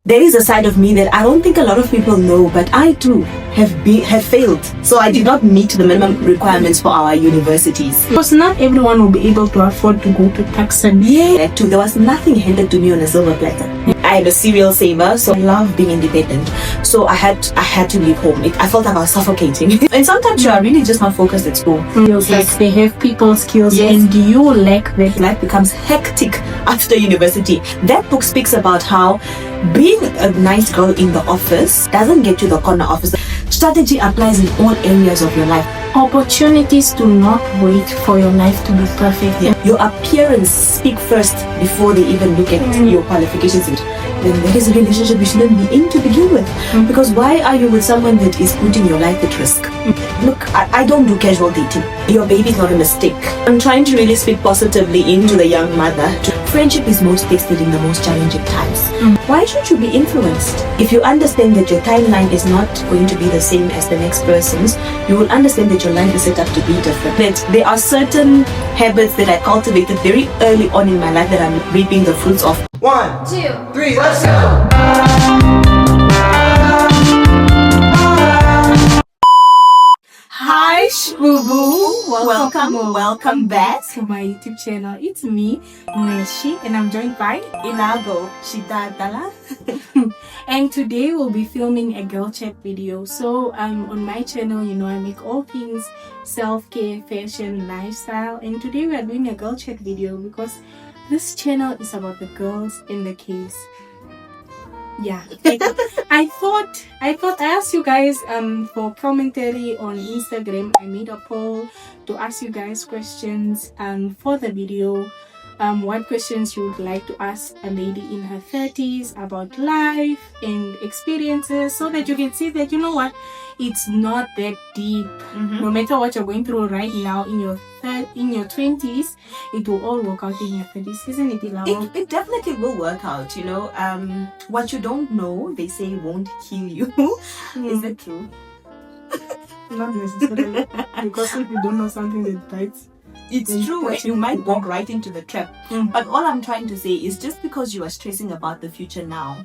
There is a side of me that I don't think a lot of people know, but I too have failed. So I did not meet the minimum requirements for our universities. Because not everyone will be able to afford to go to Capcut. Yeah, too. There was nothing handed to me on a silver platter. I am a serial saver, so I love being independent. So I had to leave home. I felt like I was suffocating. And sometimes you are really just not focused at school. Feels like they have people skills, yes. And you lack that. Life becomes hectic after university. That book speaks about how being a nice girl in the office doesn't get you the corner office. Strategy applies in all areas of your life. Opportunities do not wait for your life to be perfect. Yeah. Your appearance speak first before they even look at your qualifications. Then there is a relationship you shouldn't be in to begin with. Because why are you with someone that is putting your life at risk? Look, I don't do casual dating. Your baby is not a mistake. I'm trying to really speak positively into the young mother. Friendship is most tested in the most challenging times. Why should you be influenced? If you understand that your timeline is not going to be the same as the next person's, you will understand that your life is set up to be different. That there are certain habits that I cultivated very early on in my life that I'm reaping the fruits of. 1, 2, 3, let's go! Hi Shbooboo! Welcome back to my YouTube channel. It's me, Mweshi, and I'm joined by Ilago Shidadala. And today we'll be filming a girl chat video. So on my channel, I make all things self-care, fashion, lifestyle, and today we are doing a girl chat video because this channel is about the girls in the case. Yeah, I thought I asked you guys for commentary on Instagram. I made a poll to ask you guys questions for the video. What questions you would like to ask a lady in her 30s about life and experiences, so that you can see that it's not that deep. No matter what you're going through right now in your 20s, it will all work out in your 30s, isn't it, Ilago? It definitely will work out. What you don't know, they say, won't kill you. Is it true? Not necessarily, because if you don't know something that bites, it's true. You might walk right into the trap. But all I'm trying to say is, just because you are stressing about the future now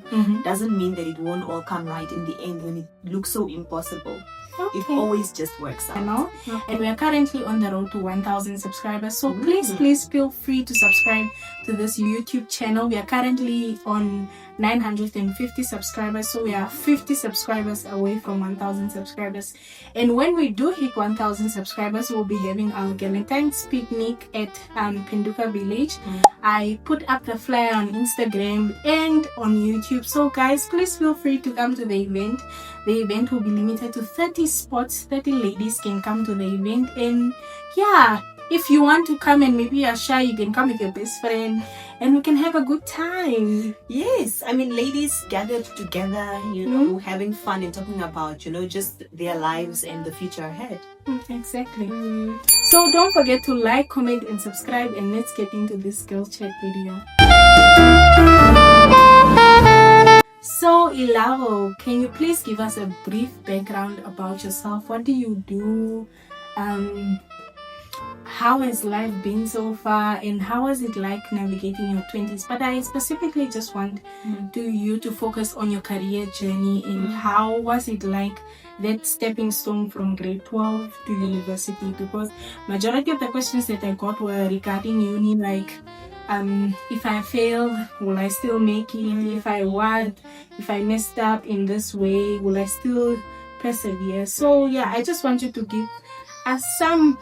doesn't mean that it won't all come right in the end when it looks so impossible. Okay. It always just works out. And we are currently on the road to 1,000 subscribers. So please feel free to subscribe to this YouTube channel. We are currently on 950 subscribers. So we are 50 subscribers away from 1,000 subscribers. And when we do hit 1,000 subscribers, we'll be having our Valentine's picnic at Penduka Village. I put up the flyer on Instagram and on YouTube. So guys, please feel free to come to the event. The event will be limited to 30 spots. 30 ladies can come to the event. And yeah, if you want to come and maybe you're shy, you can come with your best friend and we can have a good time. Yes, I mean, ladies gathered together, having fun and talking about, just their lives and the future ahead. Exactly. So don't forget to like, comment and subscribe, and let's get into this girl chat video. So Ilago, can you please give us a brief background about yourself? What do you do? How has life been so far, and how was it like navigating your 20s? But I specifically just want you to focus on your career journey and how was it like that stepping stone from grade 12 to university, because majority of the questions that I got were regarding uni, like if I fail, will I still make it? If I messed up in this way, will I still persevere? So yeah, I just want you to give us some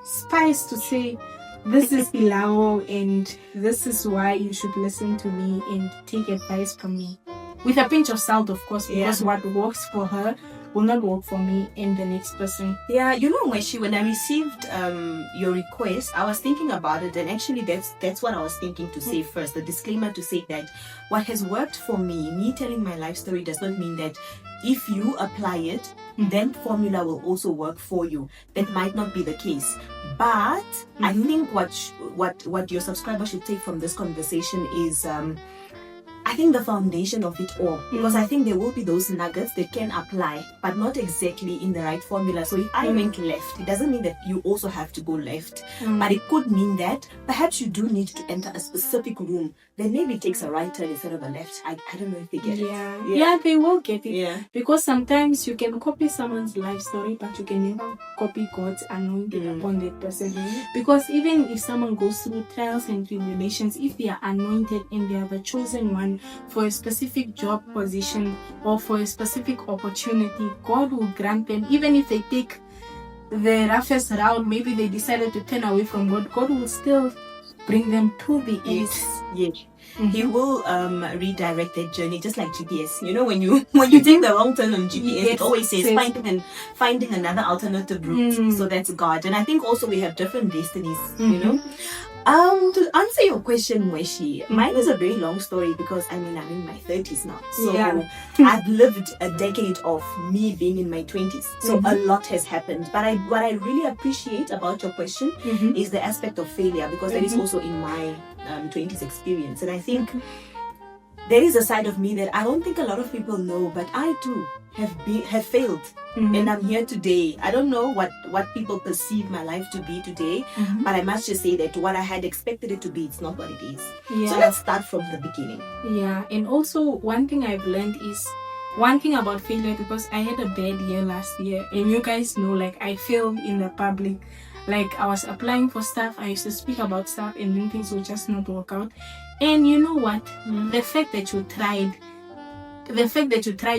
spice to say, this is Ilago and this is why you should listen to me and take advice from me. With a pinch of salt, of course, because what works for her will not work for me and the next person. Yeah, Mweshi, when I received your request, I was thinking about it, and actually that's what I was thinking to say first. The disclaimer to say that what has worked for me telling my life story does not mean that if you apply it, then formula will also work for you. That might not be the case. But I think what your subscriber should take from this conversation is I I think the foundation of it all, because I think there will be those nuggets that can apply, but not exactly in the right formula. So if I went left, it doesn't mean that you also have to go left, but it could mean that perhaps you do need to enter a specific room. Then maybe it takes a right turn instead of a left. I don't know if they get it. Yeah, they will get it. Yeah. Because sometimes you can copy someone's life story, but you can never copy God's anointing upon that person. Because even if someone goes through trials and tribulations, if they are anointed and they have a chosen one for a specific job position or for a specific opportunity, God will grant them, even if they take the roughest route, maybe they decided to turn away from God, God will still bring them to the end. Yes. He will redirect that journey, just like GPS. You know, when you take the wrong turn on GPS, it always says finding another alternative route. So that's God. And I think also we have different destinies, you know. To answer your question, Mweshi, mine is a very long story because I'm in my 30s now. So I've lived a decade of me being in my 20s. So a lot has happened. But what I really appreciate about your question is the aspect of failure, because that is also in my 20s experience. And I think there is a side of me that I don't think a lot of people know, but I too have failed. And I'm here today. I don't know what people perceive my life to be today, but I must just say that what I had expected it to be, it's not what it is. So let's start from the beginning. Yeah. And also one thing I've learned is one thing about failure, because I had a bad year last year, and you guys know, like, I failed in the public. Like, I was applying for stuff, I used to speak about stuff, and then things would just not work out. And you know what? The fact that you tried,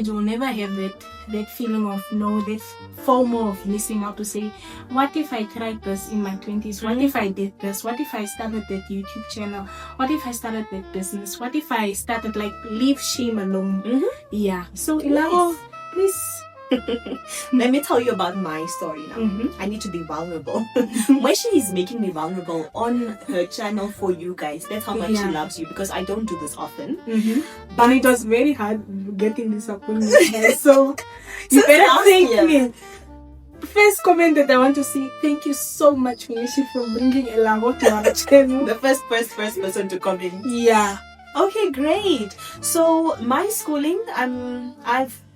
you will never have that feeling of that FOMO of missing out, to say, what if I tried this in my 20s? What if I did this? What if I started that YouTube channel? What if I started that business? What if I started, like, leave shame alone? Yeah. So, Ilago, please. Let me tell you about my story now. I need to be vulnerable. Mweshi is making me vulnerable on her channel for you guys. That's how much she loves you, because I don't do this often. But it was very hard getting this appointment. So you better thank me. First comment that I want to say, thank you so much, Mweshi, for bringing Elago to our channel. The first person to comment. Yeah. Okay, great. So my schooling,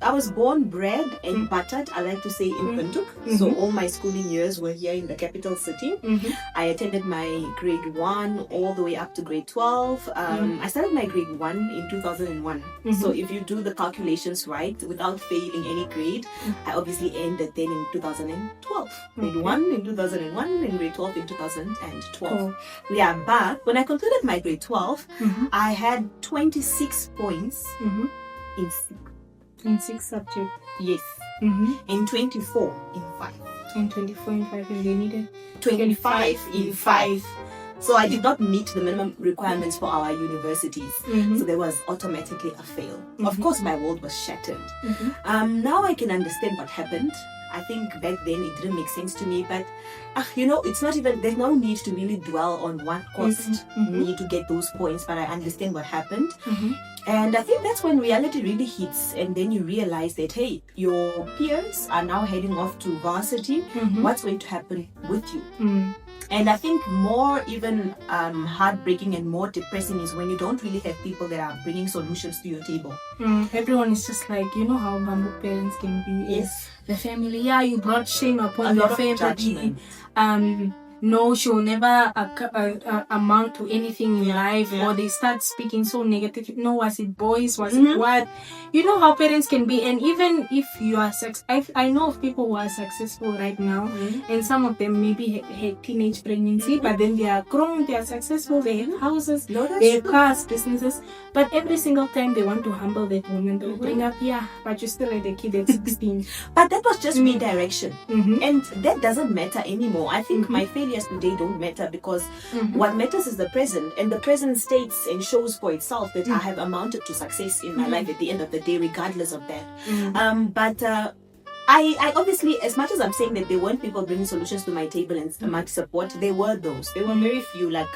I was born, bred, and buttered, I like to say, in Windhoek. So all my schooling years were here in the capital city. I attended my grade 1 all the way up to grade 12. I started my grade 1 in 2001. So if you do the calculations right, without failing any grade, I obviously ended then in 2012. Grade 1 in 2001 and grade 12 in 2012. Yeah, but when I concluded my grade 12, I had 26 points in 6 subjects. Yes. And 24 in 5. And 24 in 5, and they needed 25 in 5. So I did not meet the minimum requirements for our universities. So there was automatically a fail. Of course, my world was shattered. Now I can understand what happened. I think back then it didn't make sense to me, but it's not even, there's no need to really dwell on what cost me to get those points, but I understand what happened. And I think that's when reality really hits, and then you realize that, hey, your peers are now heading off to varsity. What's going to happen with you? And I think more even heartbreaking and more depressing is when you don't really have people that are bringing solutions to your table. Everyone is just like, you know how humble parents can be. Yes. The family, you brought shame upon your family. No, she will never amount to anything in life, or they start speaking so negative. No, was it boys? Was it what? You know how parents can be. And even if you are I know of people who are successful right now, and some of them maybe had teenage pregnancy, but then they are grown, they are successful, they have houses, they have cars, businesses, but every single time they want to humble that woman, they'll bring up, but you still had a kid at 16. But that was just redirection, and that doesn't matter anymore. I think my failures today don't matter, because what matters is the present, and the present states and shows for itself that I have amounted to success in my life at the end of the day, regardless of that. But I obviously, as much as I'm saying that there weren't people bringing solutions to my table and much support, there were those. There were very few, like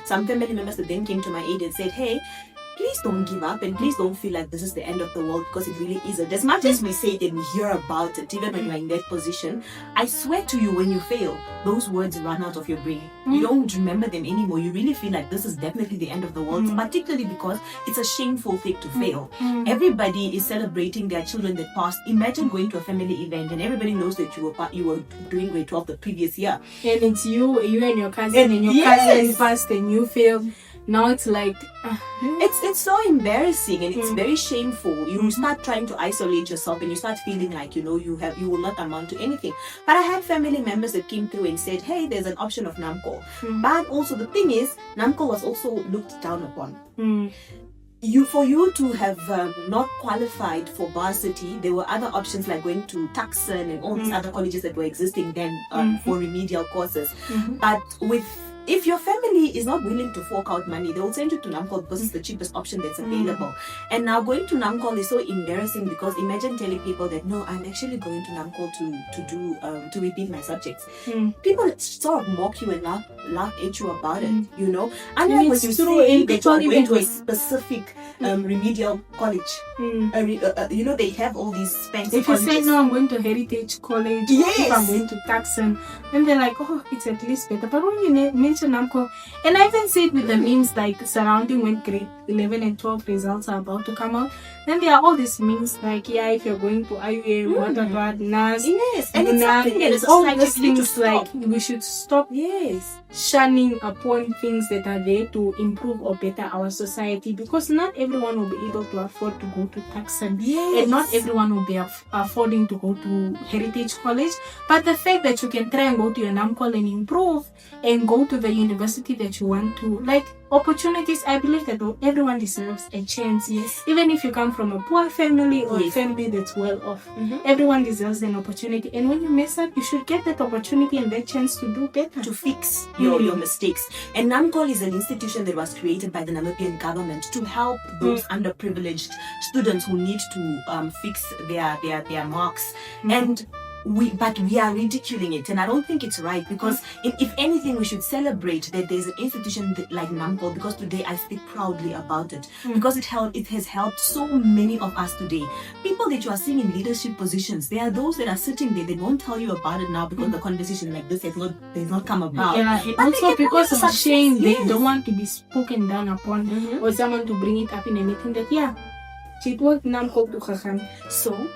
some family members that then came to my aid and said, hey, please don't give up and please don't feel like this is the end of the world, because it really isn't. As much as we say it and we hear about it, even when you're in that position, I swear to you, when you fail, those words run out of your brain. You don't remember them anymore. You really feel like this is definitely the end of the world, particularly because it's a shameful thing to fail. Everybody is celebrating their children that passed. Imagine going to a family event and everybody knows that you were doing grade 12 the previous year. And it's you and your cousin, and your cousin passed and you failed. Now it's like it's so embarrassing and it's very shameful. You start trying to isolate yourself and you start feeling like you will not amount to anything. But I had family members that came through and said, hey, there's an option of NAMCO. But also the thing is, NAMCO was also looked down upon. For you to have not qualified for varsity, there were other options like going to Tucson and all these other colleges that were existing then for remedial courses. But if your family is not willing to fork out money, they will send you to NAMCO because it's the cheapest option that's available. And now going to NAMCO is so embarrassing, because imagine telling people that, no, I'm actually going to NAMCO to repeat my subjects. People sort of mock you and laugh at you about it, you know. And then when you say that you're going to a specific remedial college, they have all these fancy if you colleges. say, no, I'm going to Heritage College, if I'm going to Tucson, then they're like, oh, it's at least better. But when you mention NAMCO, and I even see it with the memes like surrounding when grade 11 and 12 results are about to come out, then there are all these memes like, if you're going to IUA, what, NAS, and it's something that is all like these things like we should stop shunning upon things that are there to improve or better our society, because not everyone will be able to afford to go to Tucson, and not everyone will be affording to go to Heritage College. But the fact that you can try and go to your NAMCO and improve and go to the university that you want to, like, opportunities, I believe that everyone deserves a chance. Even if you come from a poor family or a family that's well off, everyone deserves an opportunity. And when you mess up, you should get that opportunity and that chance to do better, to fix your mistakes. And NAMCO is an institution that was created by the Namibian government to help those underprivileged students who need to fix their marks. And we are ridiculing it, and I don't think it's right, because if anything, we should celebrate that there's an institution like NAMCO, because today I speak proudly about it, because it has helped so many of us today. People that you are seeing in leadership positions, there are those that are sitting there, they won't tell you about it now because the conversation like this has not come about. But also because of shame, they don't want to be spoken down upon, or someone to bring it up in a meeting that it was NAMCO to gegaan. So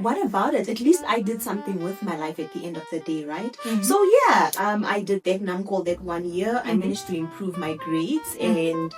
what about it? At least I did something with my life at the end of the day, right? So I did that NAMCO that 1 year. I managed to improve my grades, and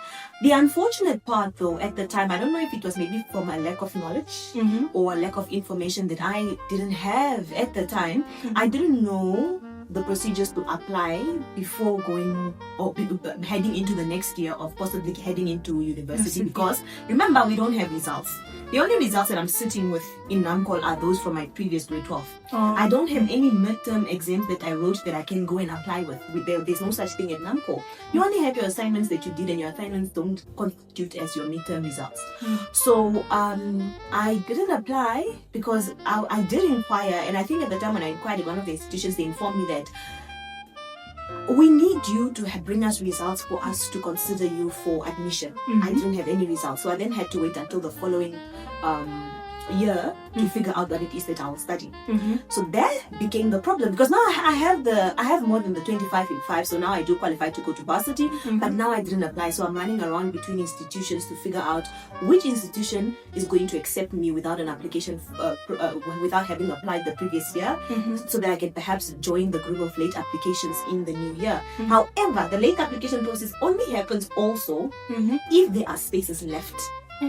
the unfortunate part though, at the time, I don't know if it was maybe from a lack of knowledge or a lack of information that I didn't have at the time. I didn't know the procedures to apply before going or heading into the next year of possibly heading into university, because remember, we don't have results. The only results that I'm sitting with in NAMCO are those from my previous grade 12. I don't have any midterm exams that I wrote that I can go and apply with. There's no such thing at NAMCO. You only have your assignments that you did, and your assignments don't constitute as your midterm results. So I didn't apply because I did inquire, and I think at the time when I inquired at one of the institutions, they informed me that we need you to bring us results for us to consider you for admission. I didn't have any results, so I then had to wait until the following year to figure out what it is that I will study. So that became the problem, because now I have more than the 25 in 5, so now I do qualify to go to varsity, but now I didn't apply, so I'm running around between institutions to figure out which institution is going to accept me without an application, without having applied the previous year, so that I can perhaps join the group of late applications in the new year. However, the late application process only happens also if there are spaces left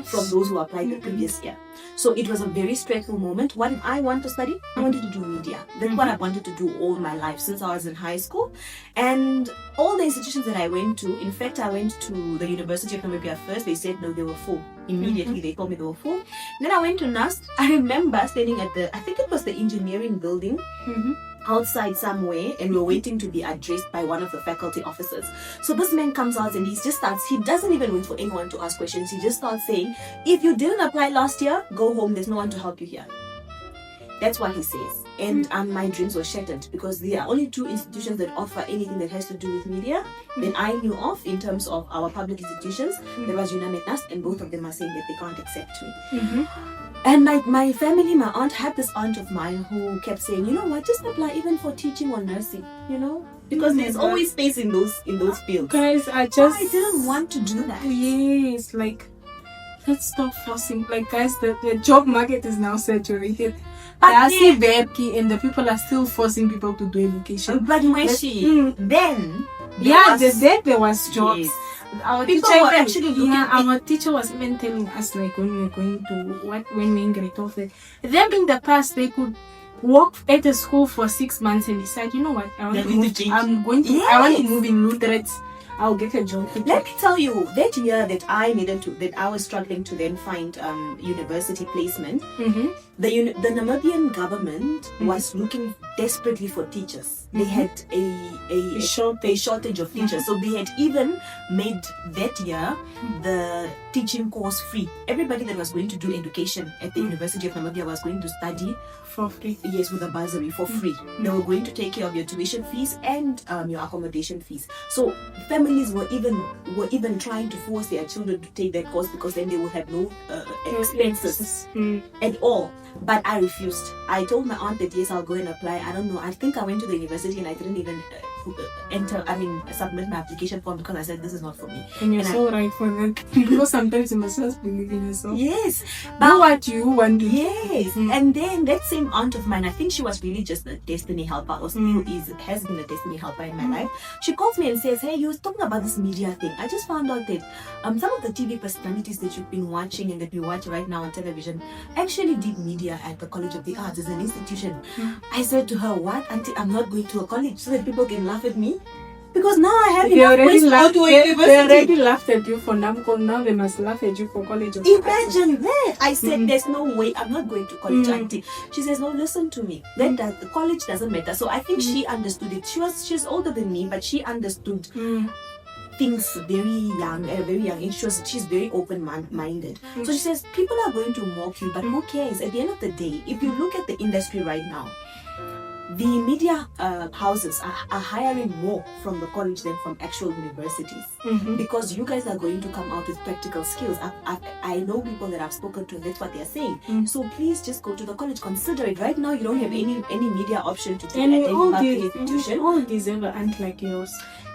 from those who applied the previous year. So it was a very stressful moment. What did I want to study? I wanted to do media. That's what I wanted to do all my life since I was in high school. And all the institutions that I went to, in fact, I went to the University of Namibia first. They said no, they were full. Immediately they told me they were full. Then I went to NAS. I remember standing at I think it was the engineering building, outside somewhere, and we're waiting to be addressed by one of the faculty officers. So this man comes out and he doesn't even wait for anyone to ask questions. He just starts saying, if you didn't apply last year, go home, there's no one to help you here. That's what he says. and my dreams were shattered because there are only 2 institutions that offer anything that has to do with media that I knew of in terms of our public institutions. There was UNAM and NAST, and both of them are saying that they can't accept me. And my family, my aunt had this aunt of mine who kept saying, you know what, just apply even for teaching or nursing, you know, because there's always space in those fields. Guys, I didn't want to do that. Yes, like, let's stop forcing. Like, guys, the job market is now saturated. I see Webkey, and the people are still forcing people to do education. But Mweshi, then there was jobs. Yes. Our People teacher were actually looking our teacher was even telling us, like, when we were going to when we in grade 12, them in the past they could work at a school for 6 months and decide, you know what, I want to move in Lutherans. I'll get a job. Let me tell you, that year that I was struggling to then find university placement, the Namibian government was looking desperately for teachers. They had a shortage of teachers. So they had even made that year the teaching course free. Everybody that was going to do education at the University of Namibia was going to study for free. Yes, with a bursary for free. They were going to take care of your tuition fees and your accommodation fees. So families were even trying to force their children to take that course because then they would have no expenses at all. But I refused. I told my aunt that yes, I'll go and apply. I don't know. I think I went to the university and I didn't even submit my application form because I said this is not for me. And you're so right for that. Because sometimes you must just believe in yourself. Yes. Do what you want to do. Yes. And then that same aunt of mine, I think she was really just a destiny helper, or still has been a destiny helper in my life. She calls me and says, hey, you were talking about this media thing. I just found out that some of the TV personalities that you've been watching and that we watch right now on television actually did media at the College of the Arts as an institution. I said to her, what, auntie, I'm not going to a college so that people can laugh at me? Because now I have enough ways to go to a university. They already laughed at you for NAMCO, now they must laugh at you for College of Imagine that. I said, there's no way, I'm not going to college, auntie. She says, no, listen to me. Then the college doesn't matter. So I think she understood it. She's older than me, but she understood things very young age. She's very open-minded. So she says, people are going to mock you, but who cares? At the end of the day, if you look at the industry right now, the media houses are hiring more from the college than from actual universities because you guys are going to come out with practical skills. I know people that I've spoken to, and that's what they're saying. So please just go to the college. Consider it. Right now, you don't have any media option to take at any public institution. All deserve an aunt like yours.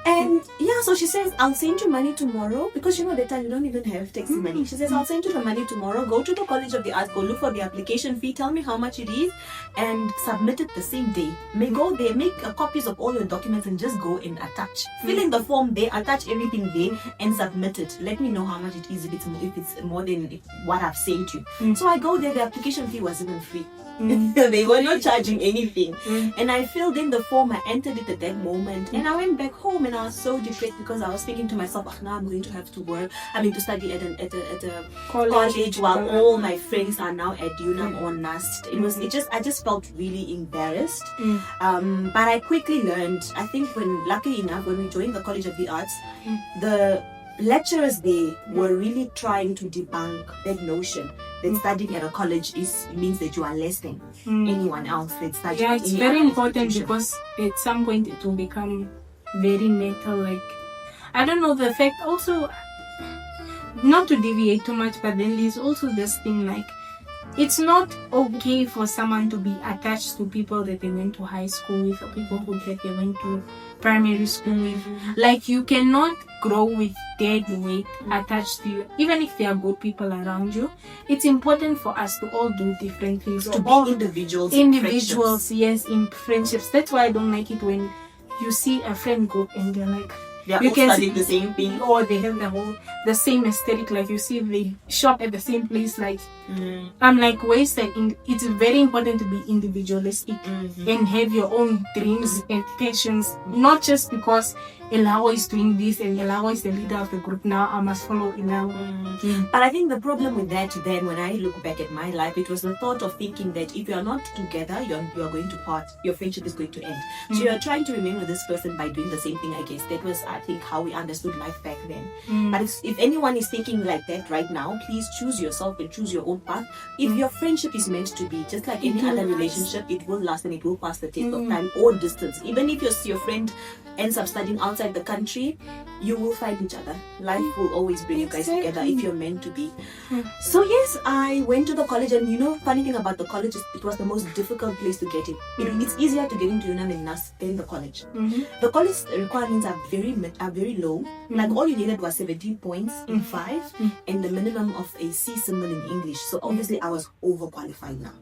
And yeah, so she says, I'll send you money tomorrow because you know that time you don't even have taxi money. She says, I'll send you the money tomorrow. Go to the College of the Arts, go look for the application fee, tell me how much it is, and submit it the same day. Go there, make copies of all your documents and just go and attach. Fill in the form there, attach everything there, and submit it. Let me know how much it is if it's more than what I've sent you. So I go there, the application fee was even free. They were not charging anything. And I filled in the form, I entered it at that moment, and I went back home and I was so depressed because I was thinking to myself, now I'm going to have to work, to study at a college while all my friends are now at UNAM or NAST. I just felt really embarrassed. But I quickly learned, I think luckily enough, when we joined the College of the Arts, the lecturers there were really trying to debunk that notion that studying at a college means that you are less than anyone else that studies. Yeah, it's very important because at some point it will become very metal. Like, I don't know, the fact also, not to deviate too much, but then there's also this thing like, it's not okay for someone to be attached to people that they went to high school with or people that they went to primary school with. Like, you cannot grow with dead weight attached to you, even if there are good people around you. It's important for us to all do different things. To be individuals, yes, in friendships. That's why I don't like it when you see a friend group and they're like, they're all studying the same thing, or they have the same aesthetic. Like, you see they shop at the same place. Like, I'm like, it's very important to be individualistic and have your own dreams and passions, not just because Elawo is doing this and Elawo is the leader of the group. Now I must follow Elawo. But I think the problem with that then, when I look back at my life, it was the thought of thinking that if you are not together, you are going to part. Your friendship is going to end. So you are trying to remain with this person by doing the same thing, I guess. That was, I think, how we understood life back then. But if anyone is thinking like that right now, please choose yourself and choose your own path. If your friendship is meant to be, just like any other relationship, it will last and it will pass the test of time or distance. Even if your friend ends up studying outside the country, you will find each other. Life will always bring you guys together if you're meant to be. So yes, I went to the college, and you know, funny thing about the college is it was the most difficult place to get in. It's easier to get into UNAM and NAS than the college. The college requirements are very low. Like all you needed was 17 points in 5 and the minimum of a C symbol in English. So obviously I was overqualified now.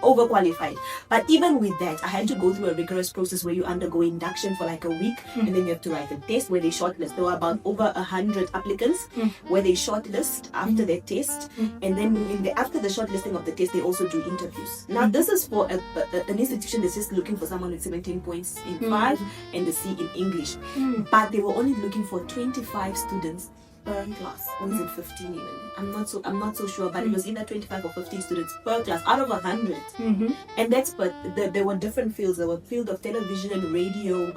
Overqualified. But even with that, I had to go through a rigorous process where you undergo induction for like a week, and then you have to write a test where they shortlist. There were about over 100 applicants where they shortlist after their test, and then after the shortlisting of the test, they also do interviews. Now this is for an institution that's just looking for someone with 17 points in 5 and the C in English, but they were only looking for 25 students per class, or is it 15 even? I'm not so sure, but it was either 25 or 15 students per class out of 100. And that's, but there were different fields. There were field of television, radio,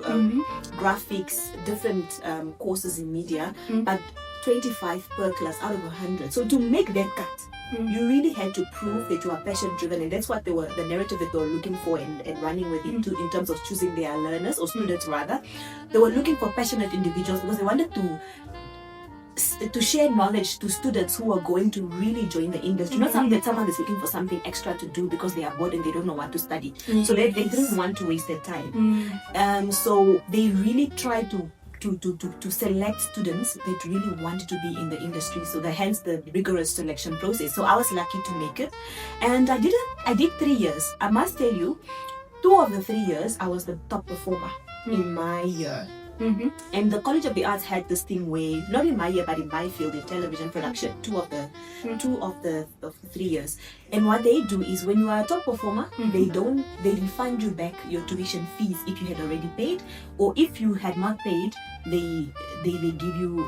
graphics, different courses in media, but 25 per class out of 100. So to make that cut, you really had to prove that you are passion driven, and that's what the narrative that they were looking for and running with it in terms of choosing their learners or students rather. They were looking for passionate individuals because they wanted to share knowledge to students who are going to really join the industry. Not something that someone is looking for something extra to do because they are bored and they don't know what to study. So they didn't want to waste their time. So they really tried to select students that really wanted to be in the industry. So hence the rigorous selection process. So I was lucky to make it, and I did 3 years. I must tell you, 2 of the 3 years I was the top performer in my year. And the College of the Arts had this thing where, not in my year but in my field, in television production, 2 of the 3 years. And what they do is, when you are a top performer, they refund you back your tuition fees if you had already paid, or if you had not paid, they give you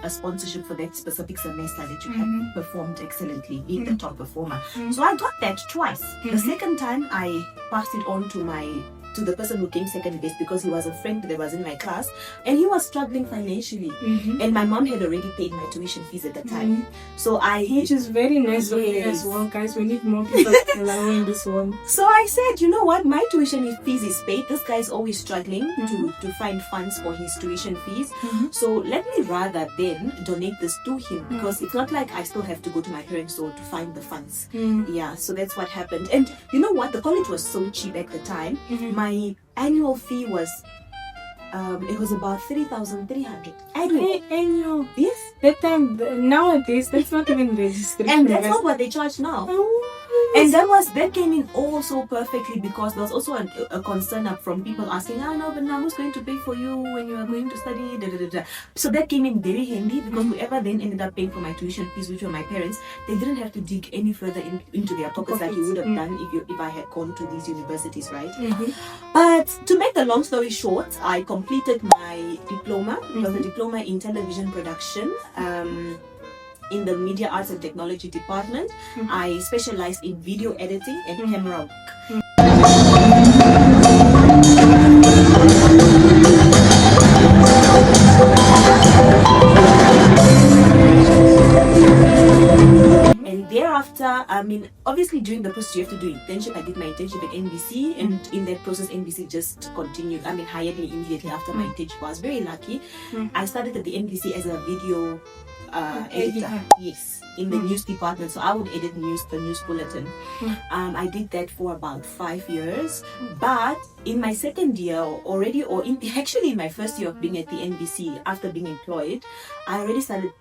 a sponsorship for that specific semester that you had performed excellently, being the top performer. So I got that twice. The second time I passed it on to the person who came second best, because he was a friend that was in my class and he was struggling financially, and my mom had already paid my tuition fees at the time. So which is very nice of you as well, guys. We need more people allowing this one. So I said, you know what, my tuition fees is paid. This guy is always struggling to find funds for his tuition fees. So let me rather then donate this to him, because it's not like I still have to go to my parents or to find the funds. Yeah, so that's what happened. And you know what, the college was so cheap at the time. My annual fee was it was about 3,300 annual. Yes, that time. Nowadays that's not even registration, and that's not what they charge now. And that came in all so perfectly, because there was also a concern up from people asking, no, but now who's going to pay for you when you are going to study? So that came in very handy, because whoever then ended up paying for my tuition fees, which were my parents, they didn't have to dig any further into their pockets like you would have done if I had gone to these universities, right? But to make the long story short, I completed my diploma. It was a diploma in television production. In the Media Arts and Technology department. I specialized in video editing and camera work. And thereafter, obviously during the process you have to do internship. I did my internship at NBC, and in that process NBC just continued. Hired me immediately after my internship. I was very lucky. I started at the NBC as a video editor, yes, in the news department. So I would edit the news bulletin. I did that for about 5 years. But in my second year already, actually in my first year of being at the NBC, after being employed, I already started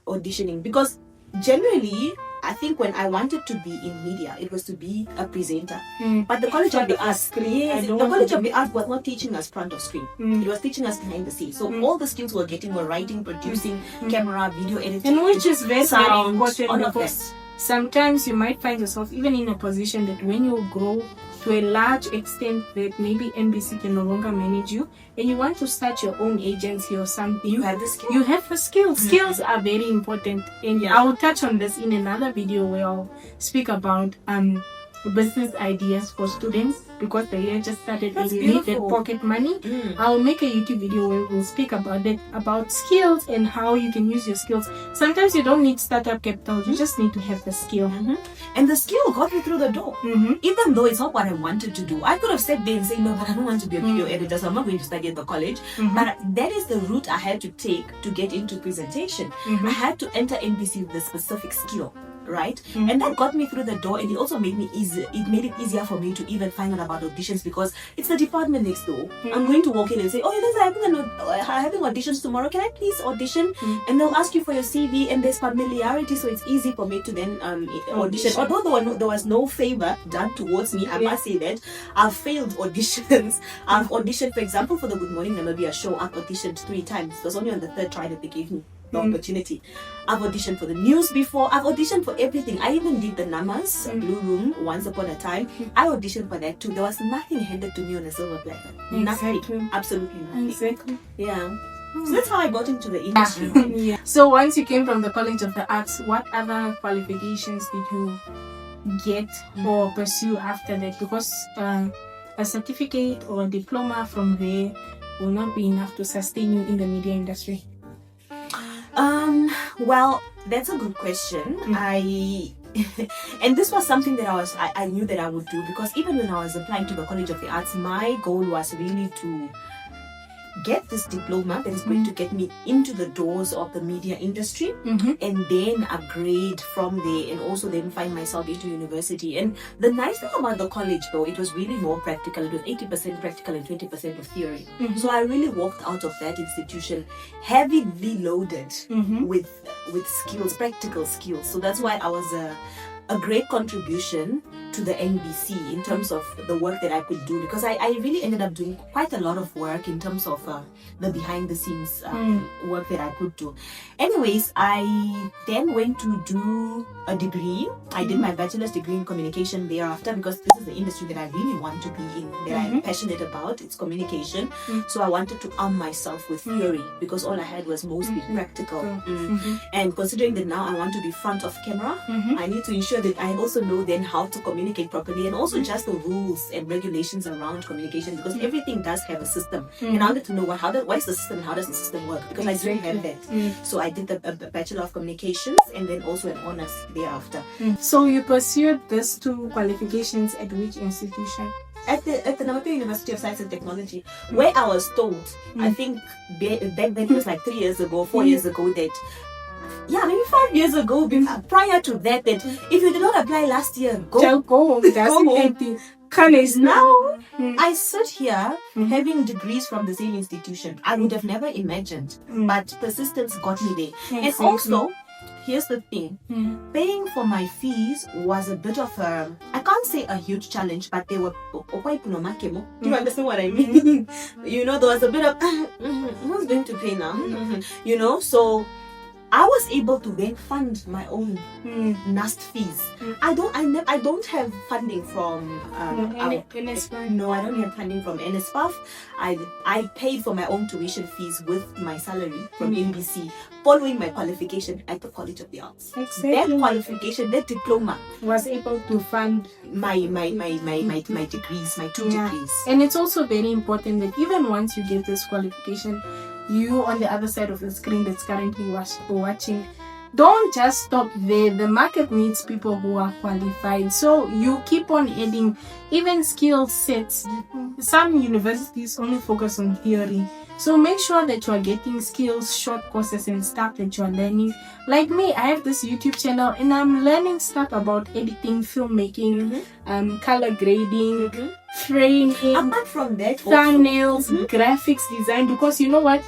auditioning, because generally I think when I wanted to be in media, it was to be a presenter. But the College of the Arts, was not teaching us front of screen. It was teaching us behind the scenes. So all the skills we're getting were writing, producing, camera, video editing, and which is very, sound, very important, all of because sometimes you might find yourself even in a position that when you grow to a large extent that maybe NBC can no longer manage you, and you want to start your own agency or something, You have the skill. you have the skills. Skills are very important, and Yeah. I'll touch on this in another video where I'll speak about business ideas for students, because the year just started and That's you need that beautiful. pocket money. Mm. I'll make a YouTube video where we'll speak about that, about skills and how you can use your skills. Sometimes you don't need startup capital, you just need to have the skill. And the skill got me through the door. Mm-hmm. Even though it's not what I wanted to do. I could have sat there and said, no, but I don't want to be a video editor, so I'm not going to study at the college. But that is the route I had to take to get into presentation. I had to enter NBC with a specific skill, right? And that got me through the door, and it also made me easy. It made it easier for me to even find out about auditions, because it's the department next door. I'm going to walk in and say, oh, you guys are having auditions tomorrow. Can I please audition? And they'll ask you for your CV, and there's familiarity, so it's easy for me to then audition. Although there was no favor done towards me, I must say that I've failed auditions. I've auditioned, for example, for the Good Morning Namibia show. I've auditioned 3 times. It was only on the 3rd try that they gave me the opportunity. I've auditioned for the news before. I've auditioned for everything. I even did the Namas Blue Room once upon a time. I auditioned for that too. There was nothing handed to me on a silver platter. Nothing. Exactly. Absolutely nothing. Exactly. Yeah. So that's how I got into the industry. Yeah. So once you came from the College of the Arts, what other qualifications did you get or pursue after that? Because a certificate or a diploma from there will not be enough to sustain you in the media industry. Well, that's a good question. And this was something that I knew that I would do, because even when I was applying to the College of the Arts, my goal was really to get this diploma that is going to get me into the doors of the media industry, and then upgrade from there, and also then find myself into university. And the nice thing about the college, though, it was really more practical. It was 80% practical and 20% of theory. So I really walked out of that institution heavily loaded with skills, practical skills. So that's why I was a great contribution to the NBC in terms of the work that I could do, because I really ended up doing quite a lot of work in terms of the behind the scenes work that I could do. Anyways, I then went to do a degree. I did my bachelor's degree in communication thereafter, because this is the industry that I really want to be in, that I'm passionate about. It's communication. So I wanted to arm myself with theory, because all I had was mostly practical. And considering that now I want to be front of camera, I need to ensure that I also know then how to communicate properly, and also just the rules and regulations around communication, because everything does have a system. And I wanted to know what is the system and how does the system work, because I didn't have that. So I did the Bachelor of Communications and then also an honors thereafter. So you pursued these 2 qualifications at which institution? At the Namibia University of Science and Technology, where I was told, I think back then it was like 3 years ago, 4 years ago, that maybe 5 years ago, prior to that if you did not apply last year, go home. Now I sit here having degrees from the same institution. I would have never imagined, but persistence got me there. And also, here's the thing, paying for my fees was a bit of I can't say a huge challenge, but they were quite. Do you understand what I mean? There was a bit of who's going to pay now? So I was able to then fund my own NAST fees. I don't have funding from NSFAF. No, I don't have funding from NSFAF. I paid for my own tuition fees with my salary from NBC, following my qualification at the College of the Arts. Exactly. That qualification, that diploma, was able to fund my degrees, my 2 degrees. And it's also very important that even once you get this qualification, you on the other side of the screen that's currently watching, don't just stop there. The market needs people who are qualified. So you keep on adding even skill sets. Some universities only focus on theory. So make sure that you are getting skills, short courses and stuff that you are learning. Like me, I have this YouTube channel and I'm learning stuff about editing, filmmaking, color grading, framing. Apart from that, thumbnails, graphics design, because you know what?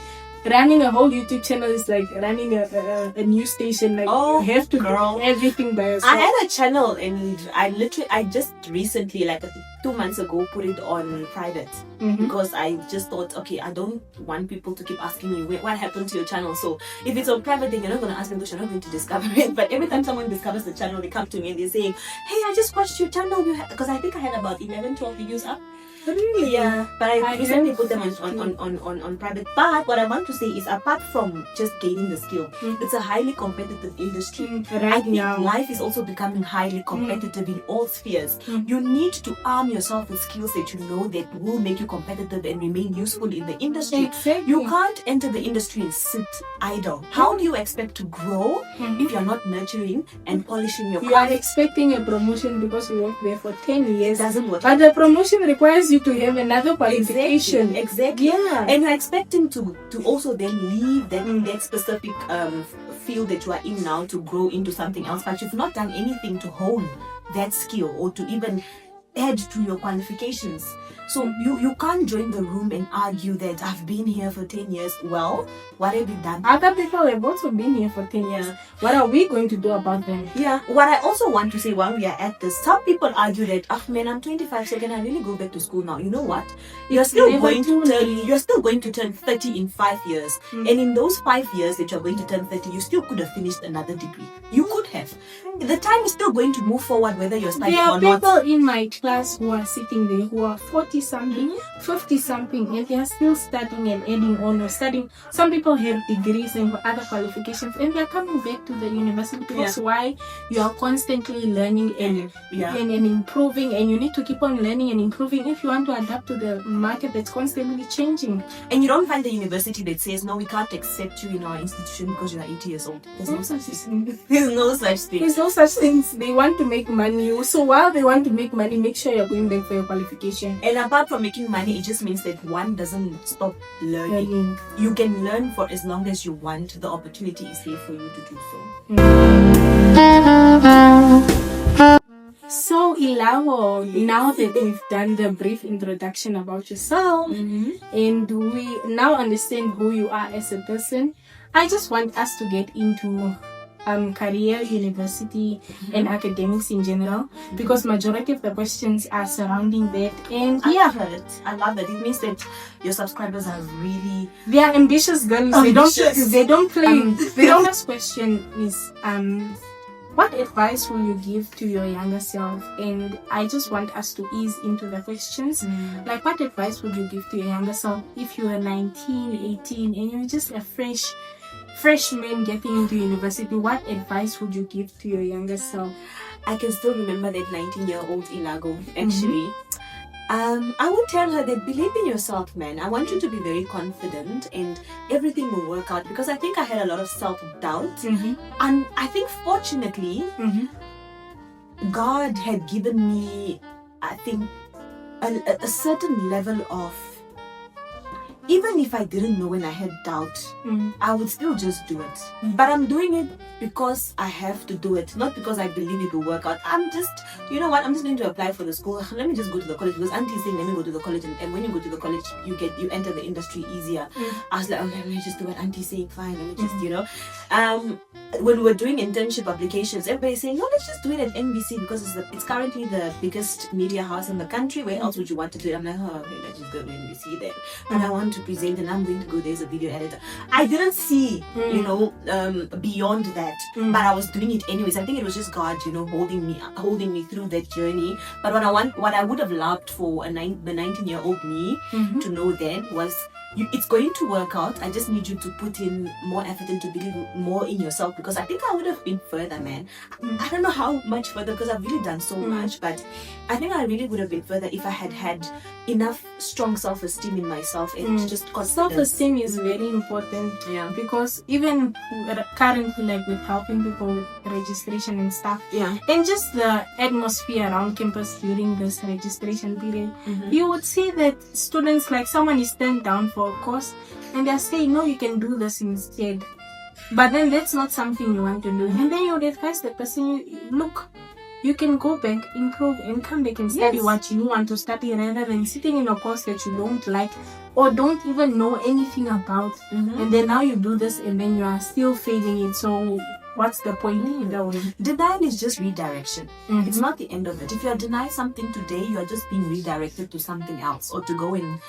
running a whole YouTube channel is like running a news station. Like Oh, you have to girl. do everything by yourself. I had a channel and I just recently, like 2 months ago, put it on private because I just thought, okay, I don't want people to keep asking me what happened to your channel. So if it's on private, then you're not going to ask them because you're not going to discover it. But every time someone discovers the channel, they come to me and they say, hey, I just watched your channel. Because I think I had about 11, 12 videos up. Really? Yeah, but I recently have put them on private. But what I want to say is, apart from just gaining the skill, it's a highly competitive industry. I Right think now. life is also becoming highly competitive in all spheres. You need to arm yourself with skills that you know that will make you competitive and remain useful in the industry. Exactly. You can't enter the industry and sit idle. How do you expect to grow if you're not nurturing and polishing your You are craft? expecting a promotion because you worked there for 10 years. Doesn't work. But the promotion requires you to have another qualification. Exactly. Yeah. And you're expecting to also then leave that specific field that you are in now to grow into something else, but you've not done anything to hone that skill or to even add to your qualifications. So you can't join the room and argue that I've been here for 10 years. Well, what have you done? Other people have also been here for 10 years. What are we going to do about them? Yeah. What I also want to say while we are at this, some people argue that, oh man, I'm 25, so can I really go back to school now? You know what? You're still never going too to turn 30 in 5 years. And in those 5 years that you're going to turn 30, you still could have finished another degree. You could have. The time is still going to move forward whether you're studying There are or not. people in my class who are sitting there who are 40 something, 50 something, and they are still studying and adding on or studying. Some people have degrees and other qualifications, and they are coming back to the university because why? You are constantly learning and improving, and you need to keep on learning and improving if you want to adapt to the market that's constantly changing. And you don't find a university that says, no, we can't accept you in our institution because you are 80 years old. There's no such thing. There's no such thing. There's no such things. They want to make money. So while they want to make money, make sure you're going back for your qualification. And apart from making money, it just means that one doesn't stop learning. You can learn for as long as you want. The opportunity is there for you to do so. So Ilawo, now that we've done the brief introduction about yourself and we now understand who you are as a person, I just want us to get into career, university, and academics in general, because majority of the questions are surrounding that. And I love it. It means that your subscribers are really, they are ambitious girls. Ambitious. They don't play. The next question is what advice will you give to your younger self? And I just want us to ease into the questions. Like, what advice would you give to your younger self if you were 19, 18, and you're just a freshman getting into university? What advice would you give to your younger self? I can still remember that 19-year-old Ilago, actually. I would tell her that believe in yourself, man. I want you to be very confident and everything will work out, because I think I had a lot of self-doubt. And I think fortunately, God had given me, I think, a certain level of, even if I didn't know when I had doubt, I would still just do it. But I'm doing it because I have to do it, not because I believe it will work out. I'm just, you know what, I'm just going to apply for the school. Let me just go to the college, because Auntie's saying, let me go to the college. And when you go to the college, you enter the industry easier. I was like, okay, let me just do what Auntie's saying, fine. Let me just, you know. When we were doing internship applications, everybody's saying, no, let's just do it at NBC because it's currently the biggest media house in the country. Where else would you want to do it? I'm like, oh, okay, let's just go to NBC then. But I want to present and I'm going to go there as a video editor. I didn't see, you know, beyond that, but I was doing it anyways. I think it was just God, you know, holding me through that journey. But what I would have loved for the 19-year-old me to know then was, it's going to work out. I just need you to put in more effort and to believe more in yourself, because I think I would have been further, man. I don't know how much further, because I've really done so much, but I think I really would have been further if I had enough strong self-esteem in myself and just confidence. Self-esteem is very important, because even currently, like with helping people with registration and stuff, and just the atmosphere around campus during this registration period, you would see that students, like someone is turned down for a course and they're saying, no, you can do this instead, but then that's not something you want to do, and then you would advise the person, look, you can go back, improve, and come back and study what you want to study rather than sitting in a course that you don't like or don't even know anything about. And then now you do this and then you are still failing it. So what's the point either way? Denial is just redirection. It's not the end of it. If you are denied something today, you are just being redirected to something else, or to go and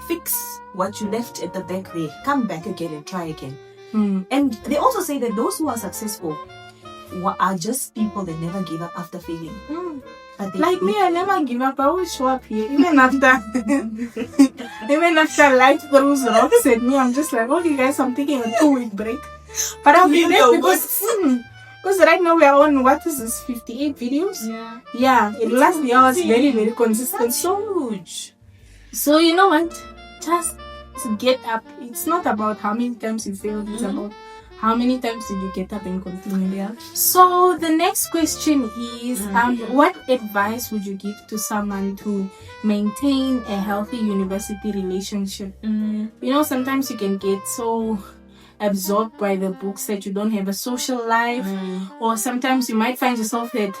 fix what you left at the back there. Come back again and try again. And they also say that those who are successful are just people that never give up after failing. But Like me, I never give up. I always show up here, even after life throws rocks at me. I'm just like, okay, guys, I'm taking a 2-week break, but I'll be back because right now we are on, what is this, 58 videos? Yeah. In last year I was very, very consistent. That's so huge. So you know what? Just get up. It's not about how many times you failed. It's about how many times did you get up and continue? Yeah. So the next question is, what advice would you give to someone to maintain a healthy university relationship? You know, sometimes you can get so absorbed by the books that you don't have a social life, or sometimes you might find yourself that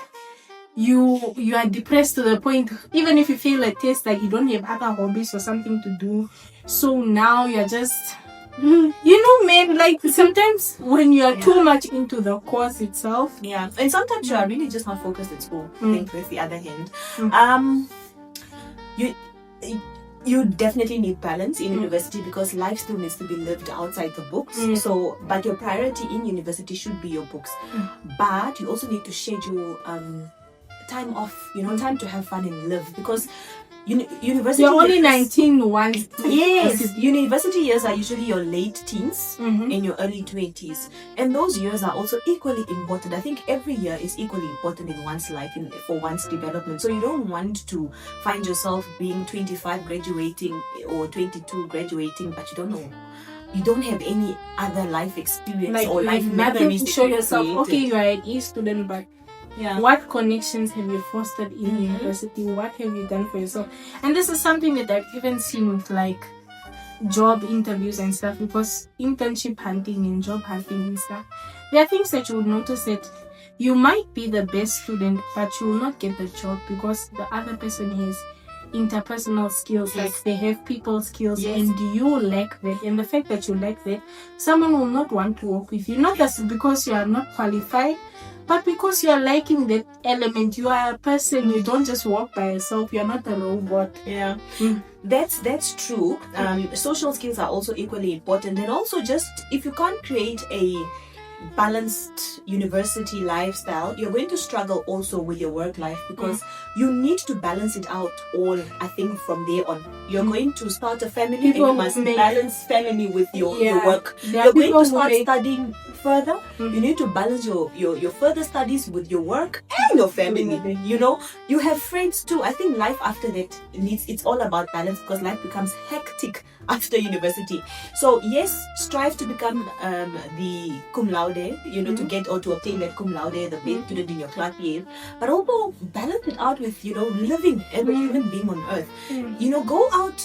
you are depressed to the point, even if you fail a test, like you don't have other hobbies or something to do. So now you're just, you know, man, like sometimes when you are too much into the course itself. Yeah, and sometimes you are really just not focused at school. I think with the other hand, you definitely need balance in university, because life still needs to be lived outside the books. So, but your priority in university should be your books. But you also need to schedule time off, you know, time to have fun and live, because university, you're only 19 once. Yes, university years are usually your late teens and your early 20s, and those years are also equally important. I think every year is equally important in one's life and for one's development. So you don't want to find yourself being 25 graduating or 22 graduating, but you don't have any other life experience, like, or life memories to show yourself. Okay, you are an E student, but what connections have you fostered in university? What have you done for yourself? And this is something that I've even seen with like job interviews and stuff, because internship hunting and job hunting and stuff, there are things that you would notice that you might be the best student, but you will not get the job because the other person has interpersonal skills, like they have people skills, and you lack that. And the fact that you lack that, someone will not want to work with you, not just because you are not qualified, but because you are lacking that element. You are a person, you don't just walk by yourself, you're not a robot. That's true. Social skills are also equally important, and also just if you can't create a balanced university lifestyle, you're going to struggle also with your work life, because you need to balance it out all. I think from there on, you're going to start a family, and you must balance family with your work. You're going to start studying further. You need to balance your further studies with your work and your family. You know, you have friends too. I think life after that it's all about balance, because life becomes hectic after university. So yes, strive to become the cum laude, you know, to get or to obtain that cum laude, the best student in your class year, but also balance it out with, you know, living every human being on earth. You know, go out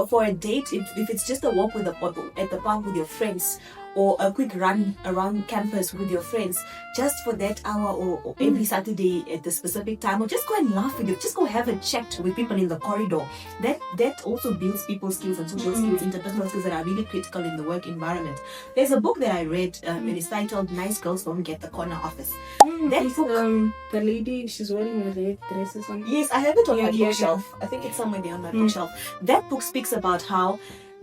for a date, if it's just a walk at the park with your friends, or a quick run around campus with your friends, just for that hour, or every Saturday at the specific time, or just go and laugh with you, just go have a chat with people in the corridor. That also builds people skills and social skills, interpersonal skills that are really critical in the work environment. There's a book that I read, and it's titled "Nice Girls Don't Get the Corner Office." That book, the lady, she's wearing the red dresses on. Yes, I have it on my bookshelf. I think it's somewhere there on my bookshelf. That book speaks about how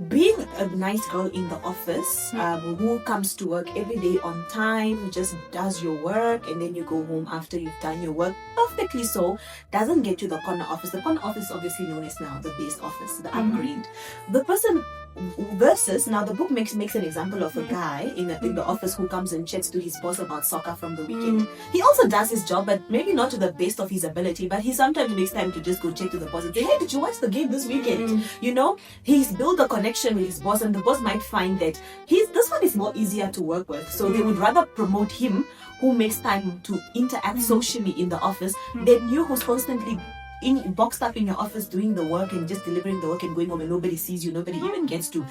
being a nice girl in the office, who comes to work every day on time, just does your work, and then you go home after you've done your work perfectly, so doesn't get you the corner office. The corner office is obviously known as now the base office, the upgrade. The person versus, now the book makes an example of a guy in the office who comes and chats to his boss about soccer from the weekend. He also does his job, but maybe not to the best of his ability, but he sometimes makes time to just go chat to the boss and say, hey, did you watch the game this weekend? You know, he's built a connection with his boss, and the boss might find that this one is more easier to work with, so they would rather promote him, who makes time to interact socially in the office, than you, who's constantly boxed up in your office doing the work and just delivering the work and going home, and nobody sees you, nobody even gets to,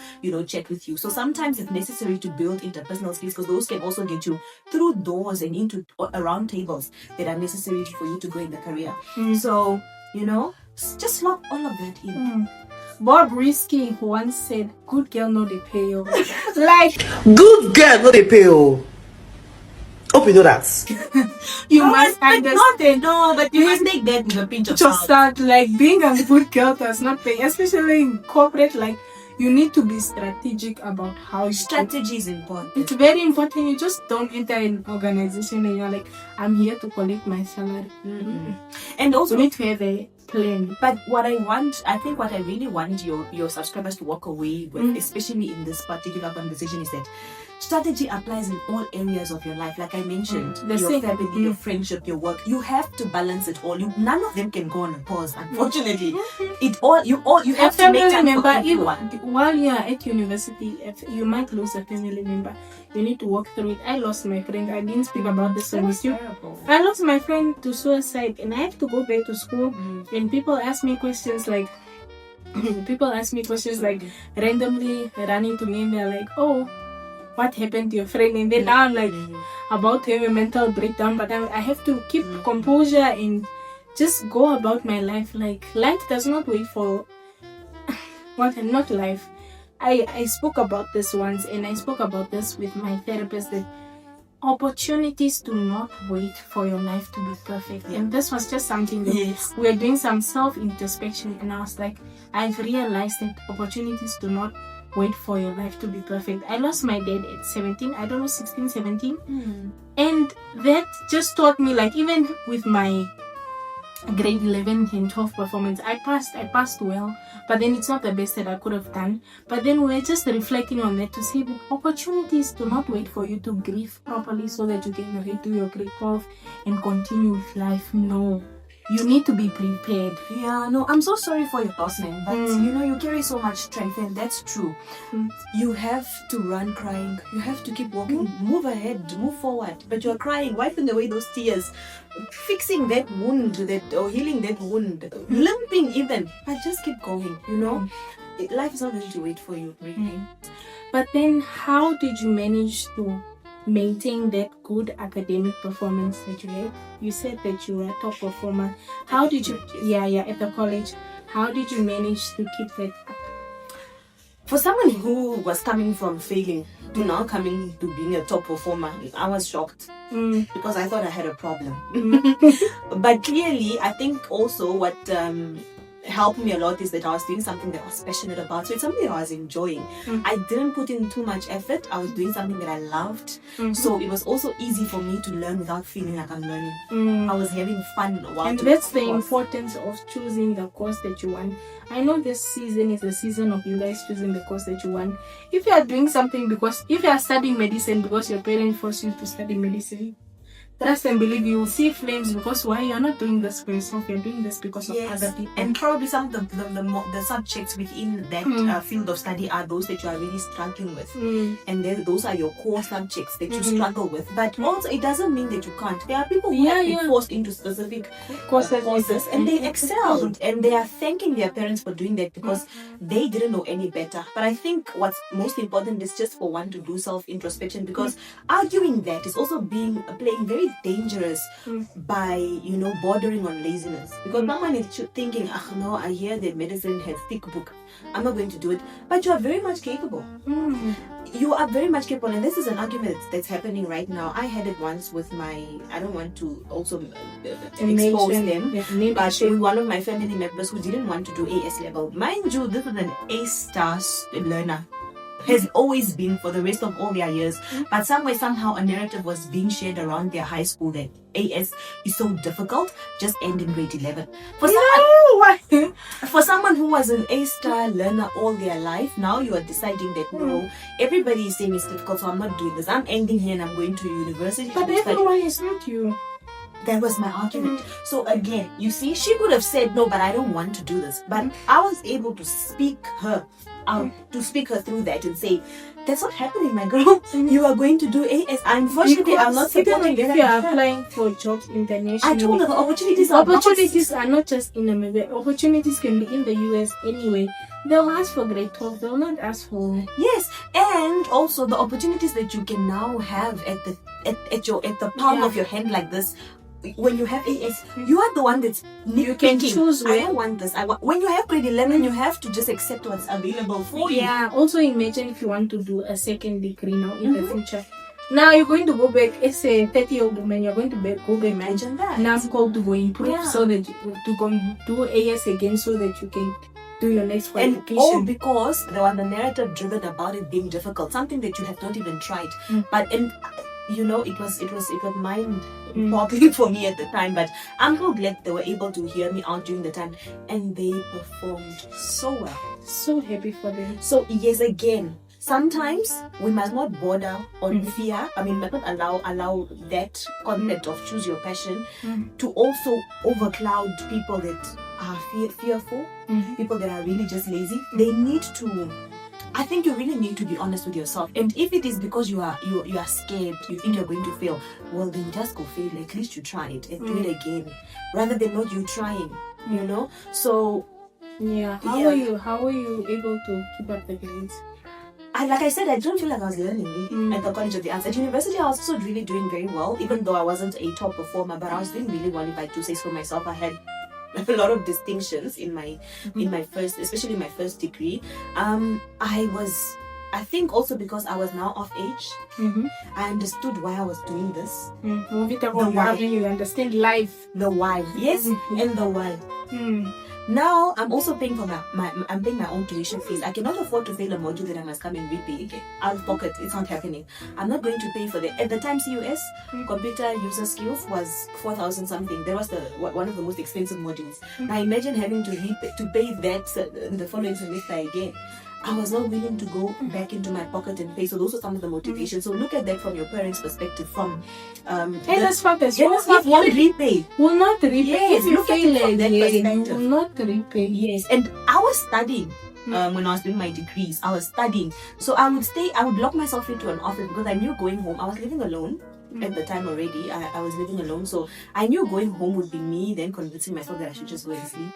chat with you. So sometimes it's necessary to build interpersonal skills, because those can also get you through doors and into around tables that are necessary for you to go in the career. So, just slot all of that in. Bob Risky once said, "Good girl, no they pay you." Like, good girl, no they pay you. Hope you know that. you must understand. But you must take that with a pinch of Just salt. start like being a good girl does not pay, especially in corporate. Like, you need to be strategic about how you Strategy is important. It's very important. You just don't enter an organization and you're like, I'm here to collect my salary. And also, You need to have a plan. but what I really want your subscribers to walk away with, especially in this particular conversation, is that strategy applies in all areas of your life. Like I mentioned, The your same. family, your friendship, your work. You have to balance it all. None of them can go on a pause. Unfortunately, you have to make time for everyone. While you are at university, if you might lose a family member. You need to walk through it. I lost my friend. I didn't speak about this one with you. I lost my friend to suicide, and I have to go back to school. And people ask me questions like, randomly running to me, and they're like, "Oh, what happened to your friend?" And then now I'm like about to have a mental breakdown, but I have to keep composure and just go about my life. Like, life does not wait for not life. I spoke about this once, and I spoke about this with my therapist, that opportunities do not wait for your life to be perfect. And this was just something that we were doing some self-introspection, and I was like, I've realized that opportunities do not wait for your life to be perfect. I lost my dad at 17, I don't know, 16, 17. And that just taught me, like, even with my grade 11 and 12 performance, I passed well, but then it's not the best that I could have done. But then we're just reflecting on that to say that opportunities do not wait for you to grieve properly so that you can redo your grade 12 and continue with life. No, you need to be prepared. Yeah, no, I'm so sorry for your loss, man. But you carry so much strength, and that's true. You have to run crying. You have to keep walking, move ahead, move forward. But you're crying, wiping away those tears, fixing that wound, or healing that wound, limping even. But just keep going. Life is not going to wait for you. But then, how did you manage to maintain that good academic performance that you had? You said that you were a top performer. How did you at the college, how did you manage to keep that up? For someone who was coming from failing to now coming to being a top performer, I was shocked because I thought I had a problem. But clearly, I think also what helped me a lot is that I was doing something that I was passionate about. So it's something that I was enjoying. I didn't put in too much effort. I was doing something that I loved. So it was also easy for me to learn without feeling like I'm learning. I was having fun while and doing that's the importance of choosing the course that you want. I know this season is the season of you guys choosing the course that you want. If you are doing something if you are studying medicine because your parents forced you to study medicine, trust and believe you will see flames, because why? You're not doing this for yourself, you're doing this because of other people. And probably some of the subjects within that field of study are those that you are really struggling with. And then those are your core subjects that you struggle with. But also, it doesn't mean that you can't. There are people who have been forced into specific courses and they excelled. And they are thanking their parents for doing that because they didn't know any better. But I think what's most important is just for one to do self-introspection, because arguing that is also playing very dangerous by bordering on laziness, because someone is thinking, no, I hear that medicine has thick book, I'm not going to do it. But you are very much capable. You are very much capable, and this is an argument that's happening right now. I had it once with I don't want to also expose them, but with one of my family members who didn't want to do AS level. Mind you, this is an A-star learner, has always been for the rest of all their years, but somehow a narrative was being shared around their high school that AS is so difficult, just end in grade 11. For someone who was an A-star learner all their life, now you are deciding that no, everybody is saying it's difficult, so I'm not doing this. I'm ending here and I'm going to university. But everyone is not you. That was my argument. So again, you see, she could have said, no, but I don't want to do this. But I was able to speak her out, to speak her through that and say, that's not happening, my girl. You are going to do AS. Unfortunately, I'm not supporting if you are applying for jobs internationally. I told her the opportunities are not just in Namibia. Opportunities can be in the US anyway. They'll ask for grade 12. They'll not ask for... Yes, and also the opportunities that you can now have at the palm of your hand like this. When you have AS, you are the one that's you can choose where. I don't want this. When you have grade 11, you have to just accept what's available for you. Yeah. Also, imagine if you want to do a second degree now in the future. Now you're going to go back as a 30-year-old woman. You're going to go back. Imagine that. Now I'm called to go improve so that to go do AS again so that you can do your next qualification. And all because there was the narrative driven about it being difficult, something that you have not even tried. But you know, it was mind-boggling for me at the time, but I'm so glad they were able to hear me out during the time, and they performed so well. So happy for them. So yes, again, sometimes we must not border on fear. I mean, we must not allow that concept of choose your passion to also overcloud people that are fearful, people that are really just lazy. They need to. I think you really need to be honest with yourself. And if it is because you are scared, you think you're going to fail, well then just go fail. At least you tried and do it again, rather than not you trying. You know. So yeah. How are you able to keep up the grades? Like I said, I don't feel like I was learning at the College of the Arts. At university, I was also really doing very well, even though I wasn't a top performer. But I was doing really well. If I do say so myself, I had a lot of distinctions in my first, especially my first degree. I think also because I was now of age, I understood why I was doing this. The why. You understand life. The why, yes, and the why. Now I'm also paying for I'm paying my own tuition fees. I cannot afford to fail a module that I must come and repay again. Out of pocket, it's not happening. I'm not going to pay for that. At the time, CUS computer user skills was 4,000 something. That was one of the most expensive modules. Now imagine having to pay that the following semester again. I was not willing to go back into my pocket and pay. So those were some of the motivations. So look at that from your parents' perspective. From NSFAQs won't repay. Will not repay. Yes, if you look at it from that perspective. Will not repay. Yes, and I was studying. When I was doing my degrees, I was studying. So I would lock myself into an office because I knew going home. I was living alone. At the time already, I was living alone, so I knew going home would be me then convincing myself that I should just go and sleep.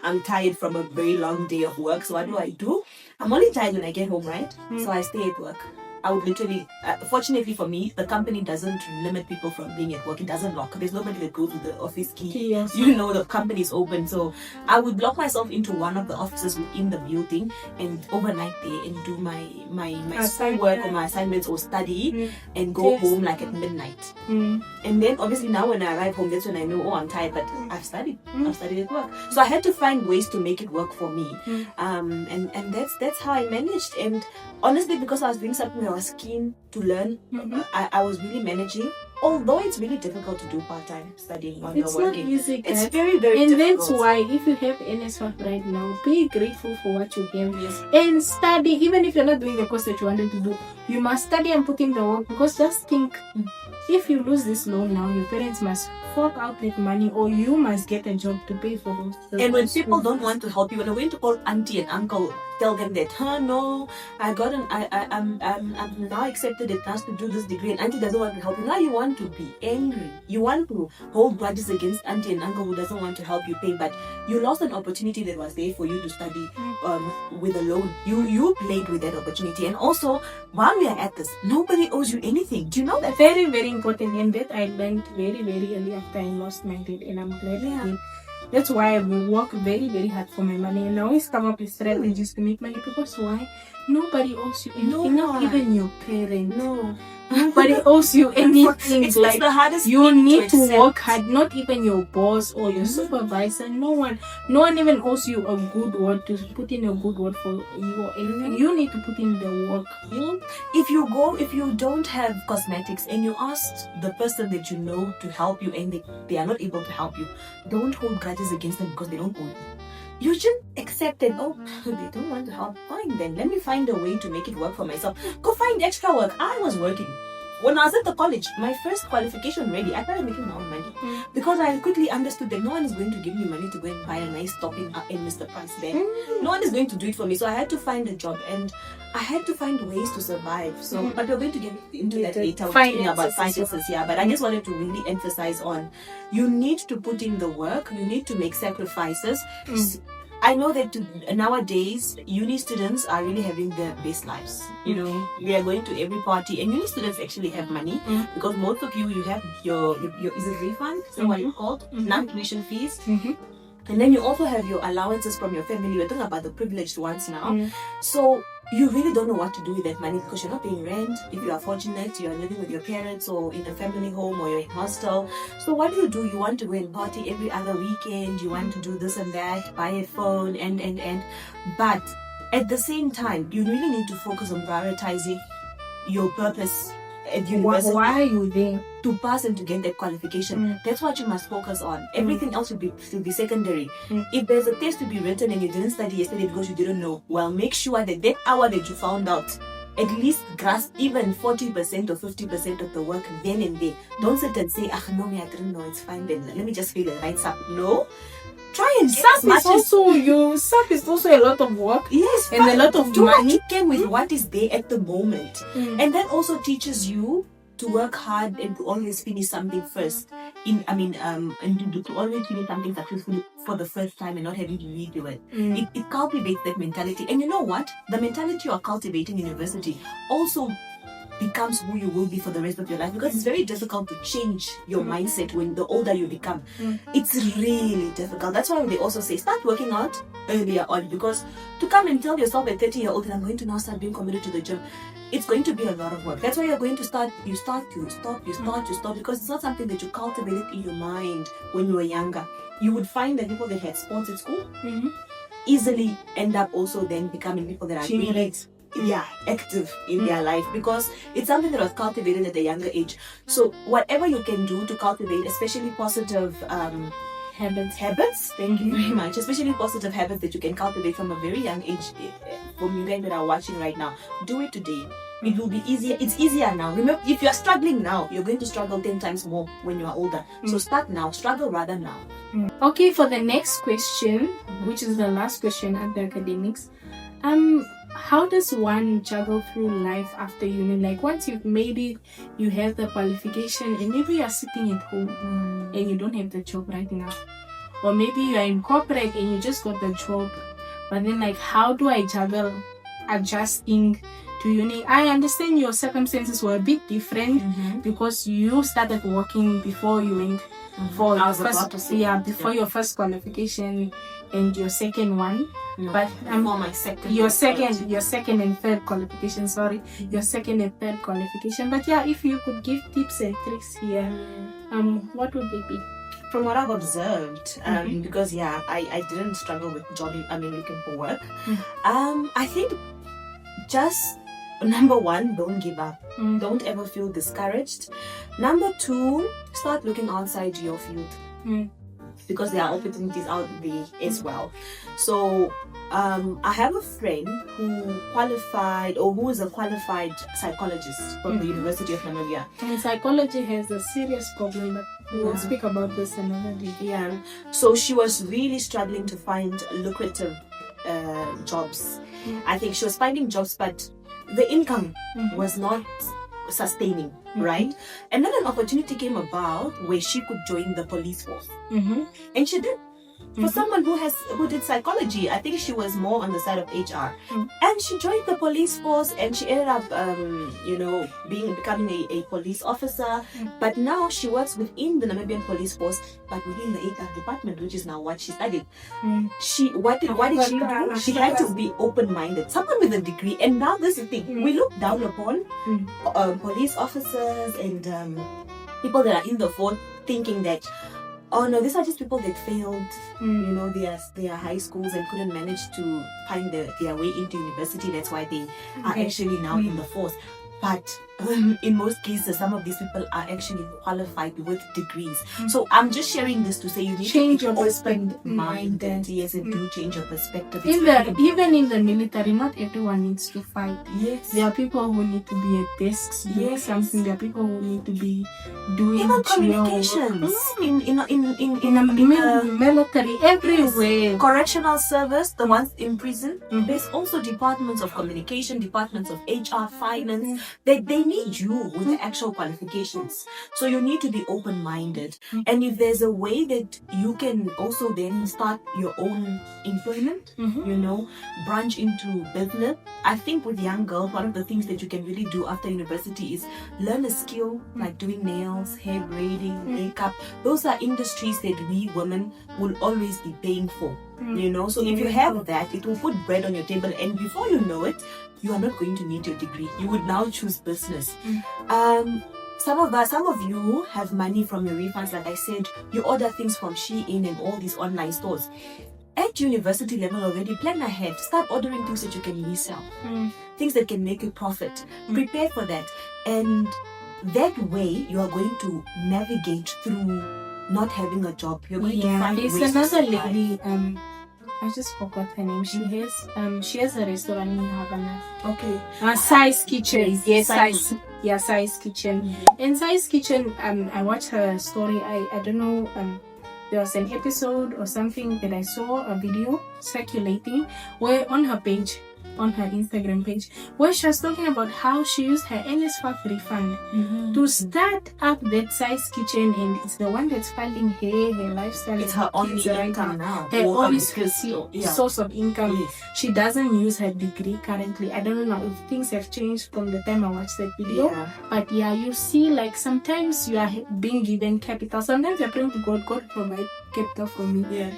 I'm tired from a very long day of work, so what do? I'm only tired when I get home, right? So I stay at work. I would literally, fortunately for me, the company doesn't limit people from being at work. It doesn't lock. There's nobody that goes with the office key. Yes. You know, the company is open. So I would lock myself into one of the offices within the building and overnight there and do my schoolwork or my assignments or study and go home like at midnight. And then obviously now when I arrive home, that's when I know, I'm tired, but I've studied. I've studied at work. So I had to find ways to make it work for me. And that's how I managed. And honestly, because I was doing something that I was keen to learn, I was really managing. Although it's really difficult to do part-time studying while you're working. It's not easy, it's very, very difficult. And that's why if you have NSFAQ right now, be grateful for what you have. And study, even if you're not doing the course that you wanted to do, you must study and put in the work. Because just think, if you lose this loan now, your parents must fork out that money, or you must get a job to pay for those. And when people don't want to help you, when you're going to call auntie and uncle, tell them that, no, I'm now accepted a class to do this degree, and auntie doesn't want to help you. Now you want to be angry. You want to hold grudges against auntie and uncle who doesn't want to help you pay, but you lost an opportunity that was there for you to study with a loan. You played with that opportunity. And also, while we are at this, nobody owes you anything. Do you know that? Very, very important. And that I learned very, very early after I lost my dad, and I'm glad I did. That's why I will work very, very hard for my money, and I always come up with strategies to make money. Because why? Nobody owes you anything, not even your parents. No. Nobody owes you anything. It's like the hardest you thing need to accept. work hard. Not even your boss or your supervisor. No one even owes you a good word to put in a good word for you or anything. You need to put in the work. If you don't have cosmetics and you asked the person that you know to help you and they are not able to help you, don't hold grudges against them because they don't owe you. You should accept it. Oh, they don't want to help. Fine then. Let me find a way to make it work for myself. Go find extra work. I was working when I was at the college, my first qualification ready, I started making my own money because I quickly understood that no one is going to give me money to go and buy a nice topping up in Mr. Price there. No one is going to do it for me, so I had to find a job and I had to find ways to survive. So, but we're going to get into that later. About finances, yeah. But I just wanted to really emphasize on you need to put in the work, you need to make sacrifices. I know that nowadays uni students are really having their best lives. You know, we are going to every party, and uni students actually have money because most of you have your is it refund? So what you called non-tuition fees. And then you also have your allowances from your family. We're talking about the privileged ones now. So you really don't know what to do with that money because you're not paying rent. If you are fortunate, you're living with your parents or in a family home or you're in hostel. So what do? You want to go and party every other weekend. You want to do this and that, buy a phone and. But at the same time, you really need to focus on prioritizing your purpose at university. Why are you there? To pass and to get that qualification. That's what you must focus on. Everything else will be secondary. If there's a test to be written and you didn't study yesterday because you didn't know, well, make sure that that hour that you found out, at least grasp even 40% or 50% of the work then and there. Don't sit and say, no, I didn't know, it's fine then. Let me just fill it right up. No. Try and SAP is also a lot of work. Yes, and a lot of money. You can with what is there at the moment. And that also teaches you to work hard and to always finish something first. And to always finish something successfully for the first time and not having to redo it. It cultivates that mentality. And you know what? The mentality you are cultivating in university also becomes who you will be for the rest of your life because it's very difficult to change your mindset when the older you become. It's really difficult. That's why they also say start working out earlier on, because to come and tell yourself at 30-year-old that I'm going to now start being committed to the gym, it's going to be a lot of work. That's why you're going to start, you stop, because it's not something that you cultivated in your mind when you were younger. You would find that people that had sports at school easily end up also then becoming people that are really active in their life because it's something that was cultivated at a younger age. So whatever you can do to cultivate, especially positive habits, thank you very much, especially positive habits that you can cultivate from a very young age, from you guys that are watching right now, do it today. It will be easier. It's easier now. Remember, if you're struggling now, you're going to struggle 10 times more when you are older. So start now. Struggle rather now. Okay, for the next question, which is the last question at the academics, how does one juggle through life after uni? Like once you've made it, you have the qualification, and maybe you're sitting at home and you don't have the job right now, or maybe you're in corporate and you just got the job, but then like, how do I juggle adjusting to uni? I understand your circumstances were a bit different because you started working before you went for your first, your first qualification and your second one. But my second. Your second and third qualification. Sorry, your second and third qualification. But yeah, if you could give tips and tricks here, what would they be? From what I've observed, because I didn't struggle with looking for work. I think just number one, don't give up. Don't ever feel discouraged. Number two, start looking outside your field. Because there are opportunities out there as well. So I have a friend who qualified, or who is a qualified psychologist from the University of Namibia. And psychology has a serious problem, but we will speak about this another day. Yeah. So she was really struggling to find lucrative jobs. I think she was finding jobs, but the income was not sustaining, right? And then an opportunity came about where she could join the police force, and she did. For someone who did psychology, I think she was more on the side of HR, and she joined the police force, and she ended up, becoming a police officer. But now she works within the Namibian police force, but within the HR department, which is now what she studied. What did she do? She had to be open-minded. Someone with a degree, and now this is the thing: we look down upon police officers and people that are in the force, thinking that, oh no, these are just people that failed, their high schools and couldn't manage to find their way into university. That's why they are actually now in the force. But in most cases, some of these people are actually qualified with degrees. So I'm just sharing this to say you need Change to your be perspective. open-minded. Yes, and do change your perspective. It's Even in the military, not everyone needs to fight. Yes. There are people who need to be at desks doing Yes. something. There are people who need to be doing even GL work. communications in Military everywhere. correctional service, the ones in prison. There's also departments of communication, departments of HR, finance. They need you with the actual qualifications. So you need to be open-minded. And if there's a way that you can also then start your own employment, you know, branch into business. I think with young girls, one of the things that you can really do after university is learn a skill like doing nails, hair braiding, makeup. Those are industries that we women will always be paying for, you know. So if you have that, it will put bread on your table, and before you know it, you are not going to need your degree. You would now choose business. Some of you have money from your refunds. Like I said, you order things from Shein and all these online stores. At university level already, plan ahead. Start ordering things that you can resell. Things that can make you profit. Prepare for that. And that way, you are going to navigate through not having a job. You're going to find there's ways to another survive. lady, I just forgot her name. She has a restaurant in Havana. Okay. Size Kitchen. Yes, Size. Size Kitchen. And Size Kitchen, I watched her story. I don't know, there was an episode or something that I saw a video circulating where on her page, on her Instagram page, where she was talking about how she used her NSFAQ refund to start up that Size Kitchen, and it's the one that's funding her lifestyle. It's her only kids right income now. now. Her Or only because- source of income. Yes. She doesn't use her degree currently. I don't know if things have changed from the time I watched that video. Yeah. But yeah, you see, like sometimes you are being given capital. Sometimes you're praying to God, God provide capital for me. Yeah.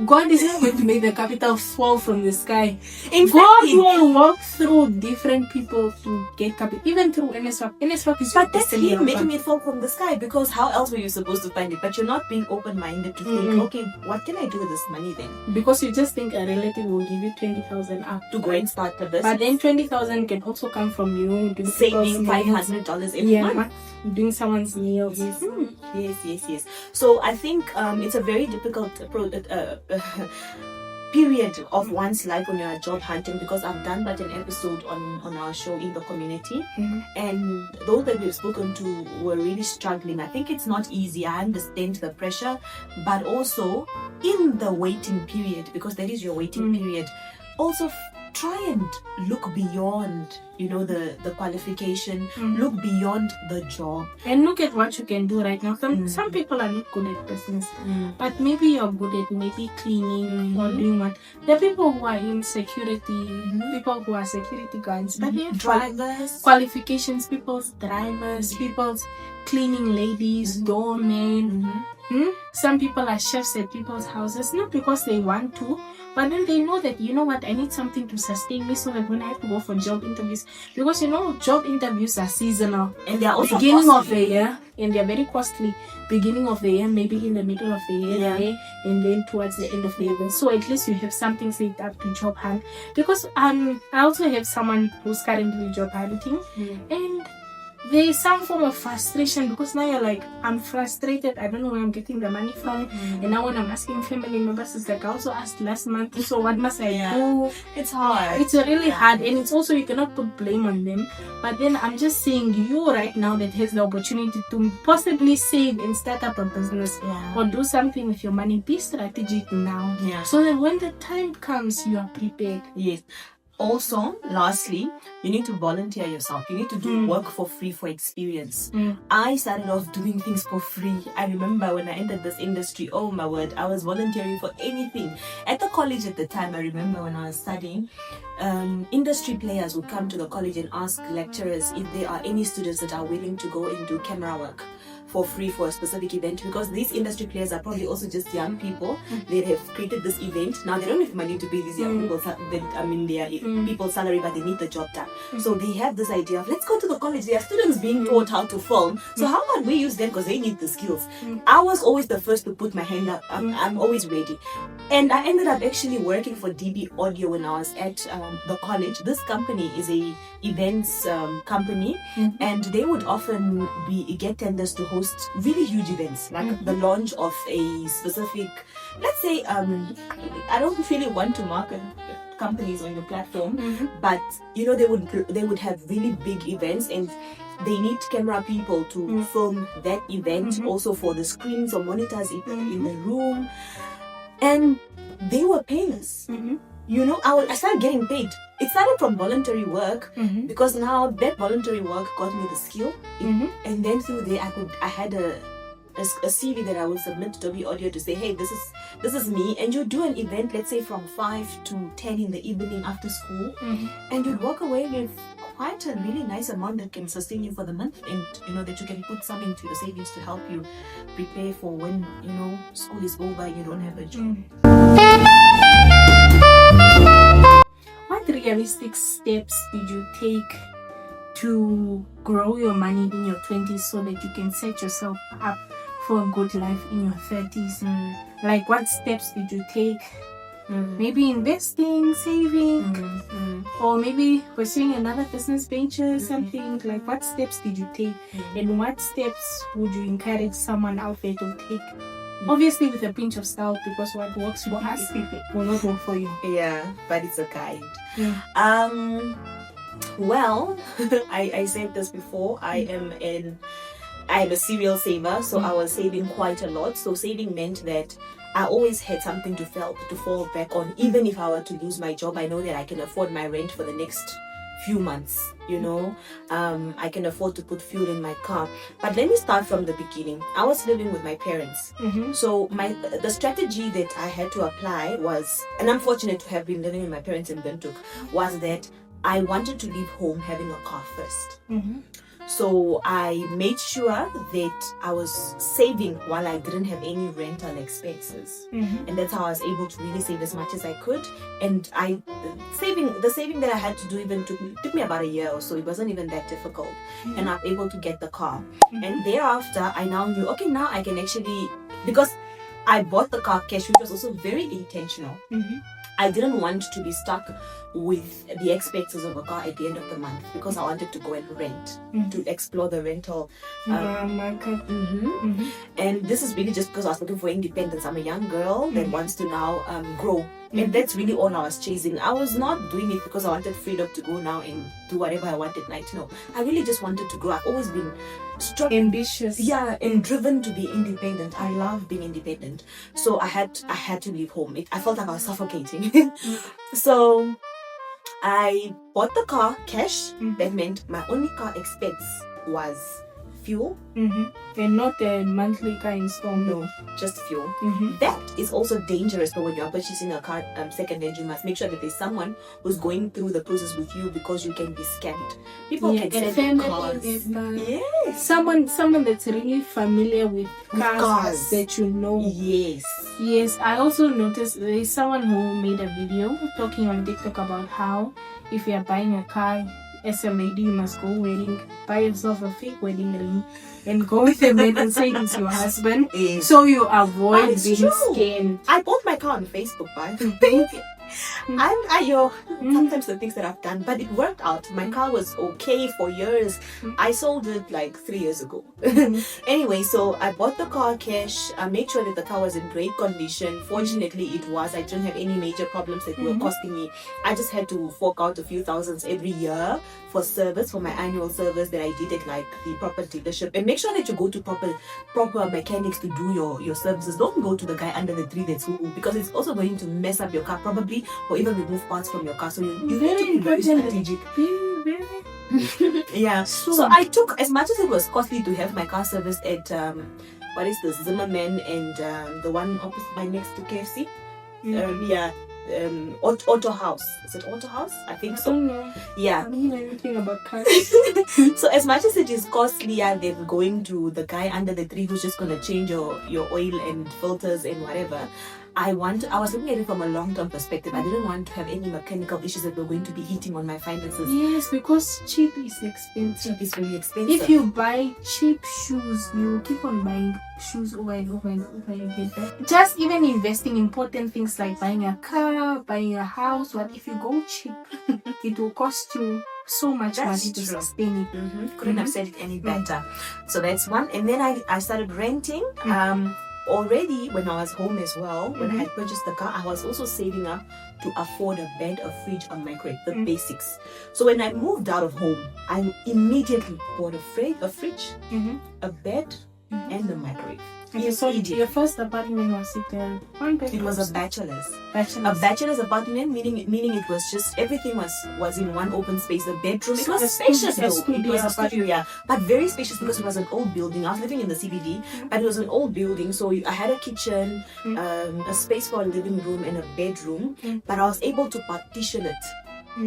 God is not going to make the capital fall from the sky. In God fact, will walk through different people to get capital, even through NSFAQ. NSFAQ is But that's destiny him helper. making it fall from the sky, because how else were you supposed to find it? But you're not being open-minded to think, okay, what can I do with this money then? Because you just think a relative will give you 20,000 up To go and start a business. But then 20,000 can also come from you doing saving people's nails. $500 every month. Doing someone's nails. Yes. So I think it's a very difficult period of one's life when you're job hunting, because I've done but an episode on our show in the community, and those that we've spoken to were really struggling. I think it's not easy. I understand the pressure, but also in the waiting period, because that is your waiting period, also try and look beyond, you know, the qualification, look beyond the job. And look at what you can do right now. Some people are not good at business, but maybe you're good at maybe cleaning or doing what. There are people who are in security, people who are security guards, but they have Drivers. qualifications, people's drivers, people's cleaning ladies, doormen. Some people are chefs at people's houses, not because they want to, but then they know that, you know what, I need something to sustain me so that when I have to go for job interviews, because you know, job interviews are seasonal. And they're also beginning of costly. the year, and they're very costly. Beginning of the year, maybe in the middle of the year, and then towards the end of the year. So at least you have something saved up to job hunt. Because I also have someone who's currently job hunting, and there is some form of frustration, because now you're like, I'm frustrated, I don't know where I'm getting the money from, and now when I'm asking family members, it's like I also asked last month, so what must I do? It's hard. It's really hard, and it's also, you cannot put blame on them. But then I'm just saying, you right now that has the opportunity to possibly save and start up a business or do something with your money, be strategic now, so that when the time comes, you are prepared. Yes. Also, lastly, you need to volunteer yourself. You need to do work for free for experience. I started off doing things for free. I remember when I entered this industry, oh my word, I was volunteering for anything. At the college at the time, I remember when I was studying, industry players would come to the college and ask lecturers if there are any students that are willing to go and do camera work for free for a specific event, because these industry players are probably also just young people. They have created this event. Now they don't have money to pay these young people, their people's salary, but they need the job done. So they have this idea of, let's go to the college. There are students being taught how to film. So how about we use them, because they need the skills. I was always the first to put my hand up. I'm always ready. And I ended up actually working for DB Audio when I was at the college. This company is a events company, and they would often get tenders to host really huge events, like the launch of a specific, let's say, I don't really want to market companies on your platform, but you know, they would have really big events, and they need camera people to film that event, also for the screens or monitors in the room, and they were paying us. You know, I started getting paid. It started from voluntary work, because now that voluntary work got me the skill, and then through there I had a CV that I would submit to Dolby Audio to say, hey, this is me, and you do an event, let's say from 5 to 10 in the evening after school, and you'd walk away with quite a really nice amount that can sustain you for the month, and you know that you can put some into your savings to help you prepare for when, you know, school is over and you don't have a job. What realistic steps did you take to grow your money in your 20s so that you can set yourself up for a good life in your 30s? Like, what steps did you take? Maybe investing, saving, or maybe pursuing another business venture, something. Like, what steps did you take, and what steps would you encourage someone out there to take? Obviously with a pinch of salt, because what works for us will not work for you. Yeah, but it's a guide. Well, I said this before, I'm a serial saver, so I was saving quite a lot. So saving meant that I always had something to fall back on. Even if I were to lose my job, I know that I can afford my rent for the next few months, you know. I can afford to put fuel in my car. But let me start from the beginning. I was living with my parents. So the strategy that I had to apply was, and I'm fortunate to have been living with my parents in Windhoek, was that I wanted to leave home having a car first. So I made sure that I was saving while I didn't have any rental expenses, and that's how I was able to really save as much as I could. And the saving that I had to do even took me about a year or so. It wasn't even that difficult, and I was able to get the car. And thereafter, I now knew, okay, now I can actually, because I bought the car cash, which was also very intentional. I didn't want to be stuck with the expenses of a car at the end of the month, because I wanted to go and rent, to explore the rental market. And this is really just because I was looking for independence. I'm a young girl that wants to now grow, and that's really all I was chasing. I was not doing it because I wanted freedom to go now and do whatever I want at night. No, I really just wanted to grow. I've always been ambitious, and driven to be independent. I love being independent, so I had to leave home. I felt like I was suffocating. So I bought the car cash. That meant my only car expense was fuel, and not a monthly car installment. No, just fuel. That is also dangerous. But when you're purchasing a car second-hand, you must make sure that there's someone who's going through the process with you, because you can be scammed. People can sell cars. Yes. Someone that's really familiar with cars that you know. Yes. I also noticed there's someone who made a video talking on TikTok about how if you are buying a car, as a lady, you must go buy yourself a fake wedding ring and go with a man and say it's your husband, so you avoid being scammed. I bought my car on Facebook, by the way. Sometimes the things that I've done, but it worked out. My car was okay for years. I sold it like 3 years ago. Anyway, so I bought the car cash. I made sure that the car was in great condition. Fortunately, it was. I didn't have any major problems that were costing me. I just had to fork out a few thousands every year for service, for my annual service that I did at like the proper dealership. And make sure that you go to proper mechanics to do your services. Don't go to the guy under the tree that's Shbooboo, because it's also going to mess up your car probably, or even remove parts from your car. So you need to be very strategic. Yeah. So I took, as much as it was costly to have my car serviced at what is this, Zimmerman and the one opposite by next to KFC. auto house. Is it auto house? I think I so. don't know. Yeah. I don't know anything about cars. So as much as it is costlier than going to the guy under the tree who's just gonna change your oil and filters and whatever, I was looking at it from a long-term perspective. I didn't want to have any mechanical issues that were going to be hitting on my finances. Yes, because cheap is expensive. Cheap is really expensive. If you buy cheap shoes, you keep on buying shoes over and over and over again. Just even investing in important things like buying a car, buying a house, what if you go cheap, it will cost you so much That's money to true. sustain it. Couldn't have said it any better. So that's one. And then I started renting. Already when I was home as well, when I had purchased the car, I was also saving up to afford a bed, a fridge, a microwave, the basics. So when I moved out of home, I immediately bought a fridge, a bed, and a microwave. Okay, so your first apartment was it one bedroom? It was a bachelor's. Bachelor's. A bachelor's apartment, meaning it was just everything was in one open space. The bedroom, it So was a spacious studio- a though. It studio was a apartment. studio, yeah, but very spacious because it was an old building. I was living in the CBD, but it was an old building, so I had a kitchen, a space for a living room and a bedroom. But I was able to partition it.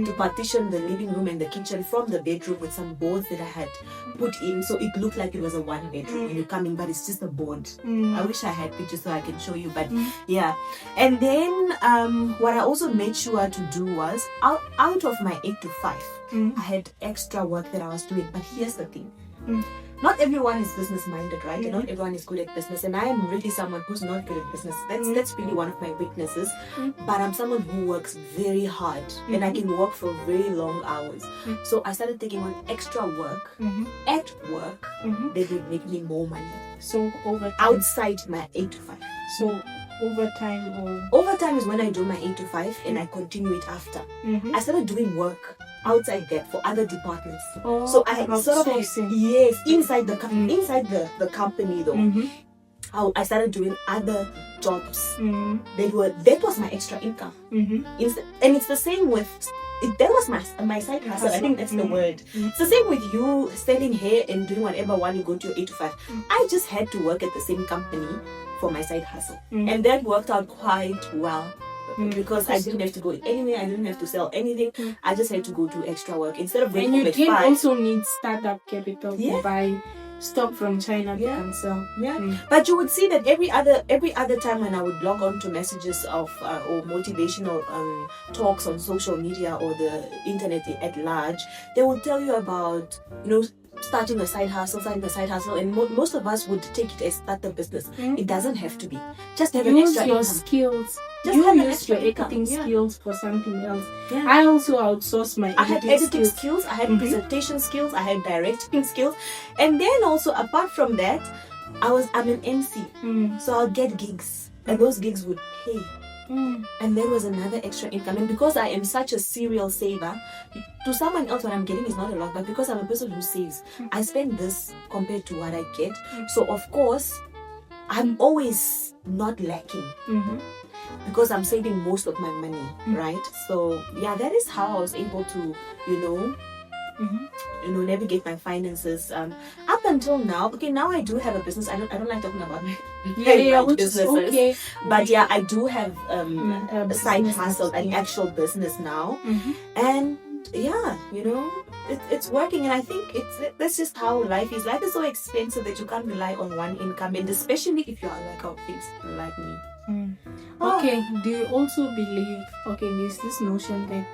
To partition the living room and the kitchen from the bedroom with some boards that I had put in, so it looked like it was a one bedroom when you come in, but it's just a board. I wish I had pictures so I can show you, but yeah. And then what I also made sure to do was out of my 8 to 5, I had extra work that I was doing. But here's the thing. Not everyone is business minded, right? And not everyone is good at business, and I am really someone who's not good at business. That's really one of my weaknesses. But I'm someone who works very hard, and I can work for very long hours. So I started taking on extra work at work that would make me more money So overtime. outside my 8 to 5. So overtime or Overtime is when I do my 8 to 5 and I continue it after. I started doing work outside that for other departments. Oh, So I about sort of sourcing. yes, inside the inside the company though. I started doing other jobs that was my extra income. And it's the same with that was my side hustle. I think that's the word. It's the same with you standing here and doing whatever while you go to your 8 to 5. I just had to work at the same company for my side hustle, and that worked out quite well. Because I didn't have to go anywhere, I didn't have to sell anything. I just had to go do extra work instead of And waking you up at did 5. also need startup capital Yeah. to buy stock from China Yeah. and sell. Yeah, but you would see that every other time when I would log on to messages of or motivational talks on social media or the internet at large, they would tell you about starting a side hustle, and most of us would take it as start a business. It doesn't have to be. Just have an Use extra your income. skills. Just You have an use extra your income, editing yeah. skills for something else. Yeah. I also outsource my I had editing skills, I had presentation skills, I had directing skills, and then also apart from that, I'm an MC, so I'll get gigs, and those gigs would pay, and there was another extra income. And because I am such a serial saver, to someone else what I'm getting is not a lot, but because I'm a person who saves, I spend this compared to what I get. So of course, I'm always not lacking. Because I'm saving most of my money, right? So yeah, that is how I was able to, navigate my finances. Up until now, okay, now I do have a business. I don't like talking about my which is businesses, okay. but yeah, I do have a side business, hustle, an yeah. actual business now, and yeah, it's working. And I think that's just how life is. Life is so expensive that you can't rely on one income, and especially if you are like me. Okay, do you also believe, there's this notion that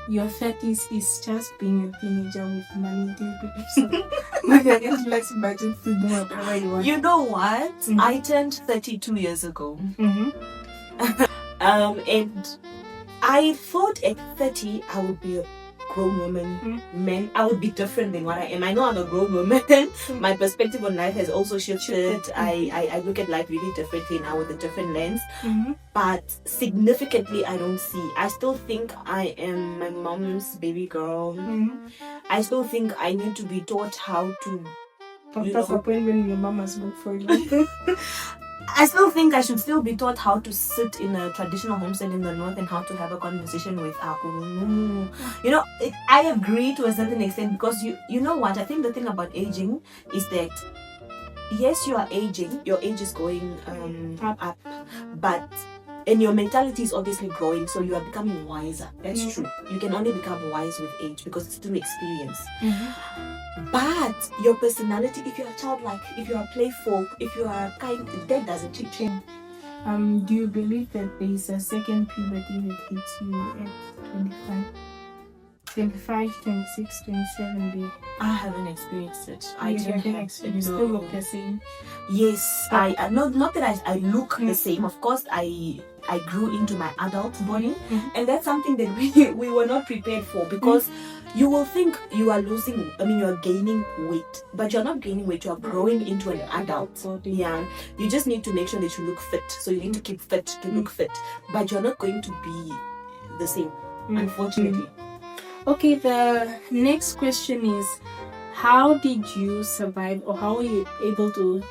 your 30s is just being a teenager with money? Do you believe so? Like I get less budget to do whatever you want. You know what? I turned 32 years ago. And I thought at 30 I would be a grown woman. Man, I would be different than what I am. I know I'm a grown woman. My perspective on life has also shifted. I look at life really differently now with a different lens. But significantly, I don't see. I still think I am my mom's baby girl. I still think I need to be taught how to. That's the point when your mom has worked for you. I still think I should still be taught how to sit in a traditional homestead in the north and how to have a conversation with Akuru. I agree to a certain extent, because you know what? I think the thing about aging is that yes, you are aging, your age is going up, but and your mentality is obviously growing, so you are becoming wiser. That's true. You can only become wise with age because it's through experience. But your personality, if you are childlike, if you are playful, if you are kind, that doesn't change. Do you believe that there is a second puberty that hits you at 25, 26, 27 day? I haven't experienced it. I didn't didn't experience. You still look the same. Yes, I not that I look the same. Of course, I grew into my adult body, and that's something that we were not prepared for, because you will think you are losing. I mean, you are gaining weight, but you're not gaining weight. You are growing into an adult. Yeah, you just need to make sure that you look fit. So you need to keep fit to look fit, but you're not going to be the same, unfortunately. Okay, the next question is, how did you survive, or how were you able to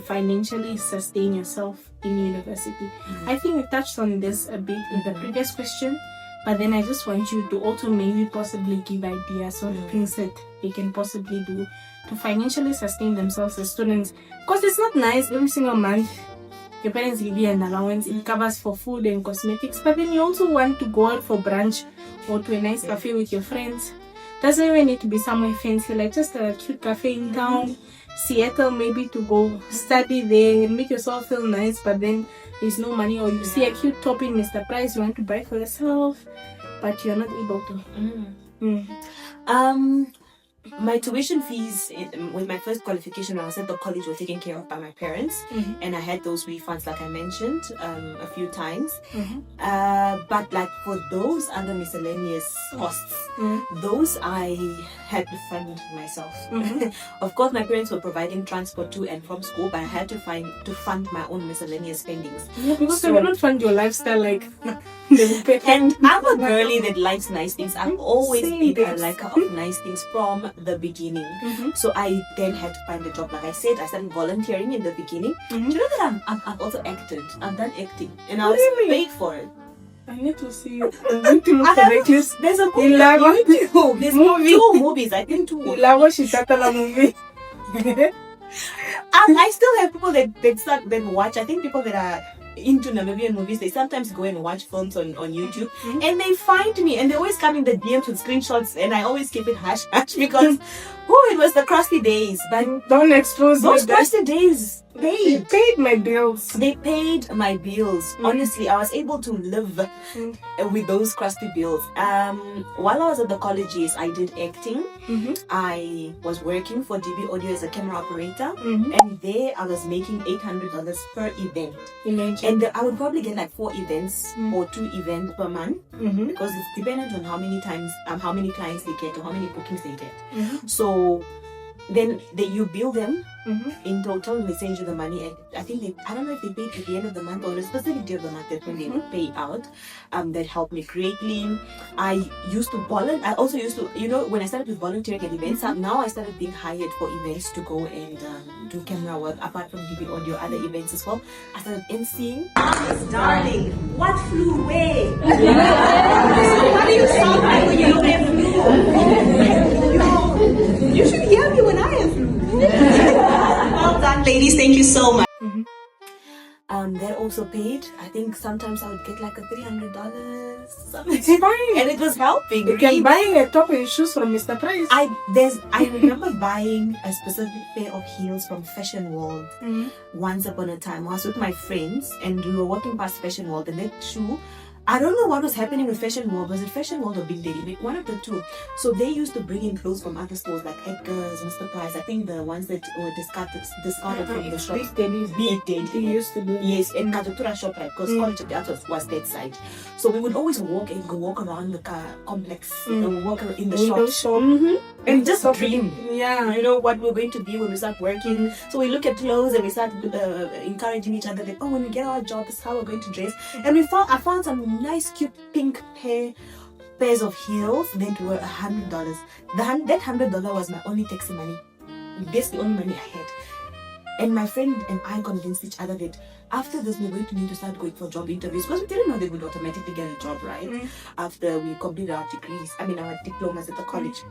financially sustain yourself in university? I think we touched on this a bit in the previous question, but then I just want you to also maybe possibly give ideas on things that they can possibly do to financially sustain themselves as students. Because it's not nice every single month your parents give you an allowance, it covers for food and cosmetics, but then you also want to go out for brunch or to a nice cafe with your friends. Doesn't even need to be somewhere fancy, like just a cute cafe in town, Seattle maybe, to go study there and make yourself feel nice, but then there's no money, or you see a cute top in Mr. Price you want to buy for yourself, but you're not able to. My tuition fees with my first qualification when I was at the college were taken care of by my parents, and I had those refunds, like I mentioned a few times. But like for those other miscellaneous costs, those I had to fund myself. Of course, my parents were providing transport to and from school, but I had to fund my own miscellaneous spendings. Yeah, because I cannot fund your lifestyle like. And I'm a girly that likes nice things. I've always been a liker of nice things from the beginning. So I then had to find a job. Like I said, I started volunteering in the beginning. Do you know that I've also acted? I've done acting, and I was paid for it. I need to see it. I'm going to look for this. There's a movie on YouTube. There's 2 movies. I think 2. movie. I still have people that watch. I think people that are into Namibian movies, they sometimes go and watch films on YouTube, and they find me, and they always come in the DMs with screenshots, and I always keep it hush because it was the crusty days. But don't expose those crusty days. They paid my bills. They paid my bills. Honestly, I was able to live with those crusty bills. While I was at the colleges, I did acting. I was working for DB Audio as a camera operator, and there I was making $800 per event. And I would probably get like 4 events or 2 events per month, because it's dependent on how many clients they get or how many bookings they get. So then you bill them in total, and they send you the money. And I think I don't know if they paid at the end of the month or on a specific day of the month, that when they would pay out. That helped me greatly. I used to volunteer. I also used to, when I started with volunteering at events, now I started being hired for events to go and do camera work, apart from DB Audio, other events as well. I started emceeing. Darling, what flew away? Why do you sound like when you don't have flu? You should hear me when I have flu. Well done, ladies. Thank you so much. That also paid. I think sometimes I would get like a $300. Something. And it was helping. You can buy a top and shoes from Mr. Price. I remember buying a specific pair of heels from Fashion World once upon a time. I was with my friends and we were walking past Fashion World, and that shoe, I don't know what was happening with Fashion World. Was it Fashion World or Big Daddy? One of the two. So they used to bring in clothes from other stores like Edgar's, Mr. Price. I think the ones that were discarded from the shops. Big Daddy. They used to do. Yes, and Kajatura shop, right? Because College of the Arts was that side. So we would always walk around the complex, walk in the shop, and just dream. Yeah. What we're going to be when we start working. So we look at clothes and we start encouraging each other that, when we get our job, this is how we're going to dress. And I found some nice cute pink pairs of heels that were $100. That $100 was my only taxi money. That's the only money I had. And my friend and I convinced each other that after this we're going to need to start going for job interviews, because we didn't know they would automatically get a job, right? After we completed our degrees, our diplomas at the college.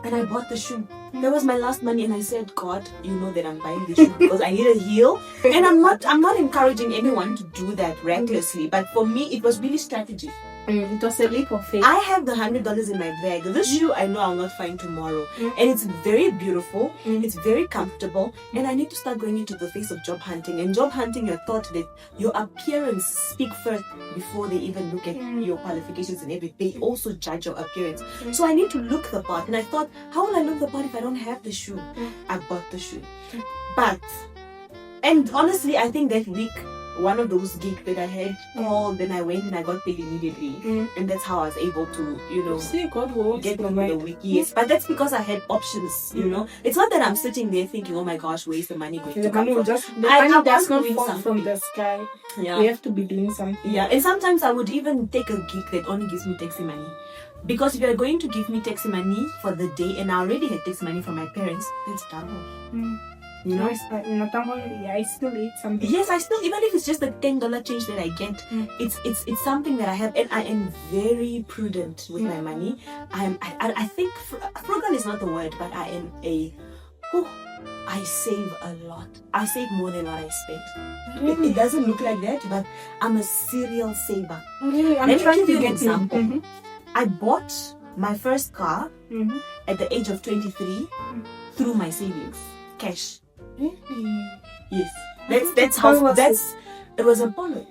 and I bought the shoe. That was my last money, and I said, God, you know that I'm buying this shoe because I need a heel. And I'm not encouraging anyone to do that recklessly, but for me, it was really strategy. It was a leap of faith. I have the $100 in my bag. This shoe I know I'll not find tomorrow. And it's very beautiful. It's very comfortable. And I need to start going into the face of job hunting. And job hunting, you're taught that your appearance speak first before they even look at your qualifications and everything. They also judge your appearance. So I need to look the part. And I thought, how will I look the part if I don't have the shoe? I bought the shoe. And honestly, I think that week, one of those gigs that I had called, then I went and I got paid immediately. And that's how I was able to, get through the week. Yes, but that's because I had options, It's not that I'm sitting there thinking, oh my gosh, where's the money going to come from? The money does not fall from the sky. Yeah. We have to be doing something. Yeah, and sometimes I would even take a gig that only gives me taxi money. Because if you're going to give me taxi money for the day, and I already had taxi money from my parents, it's double. I still eat something. Yes, I still, even if it's just the $10 change that I get, it's something that I have, and I am very prudent with my money. I think frugal is not the word, but I am I save a lot. I save more than what I spend. It doesn't look like that, but I'm a serial saver. Really, I'm Let me trying give to you an get example. I bought my first car at the age of 23 through my savings, cash. Really? Yes, it was a Polo.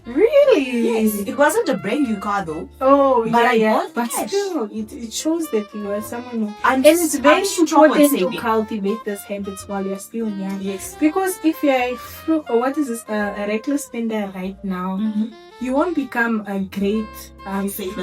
Really? Yes, it wasn't a brand new car though. Oh, but I yeah. bought But cash. still, it shows that you are someone who... I'm it's very strong on important to saving. cultivate these habits while you're still young. Yes. Because if you're a reckless spender right now, you won't become a great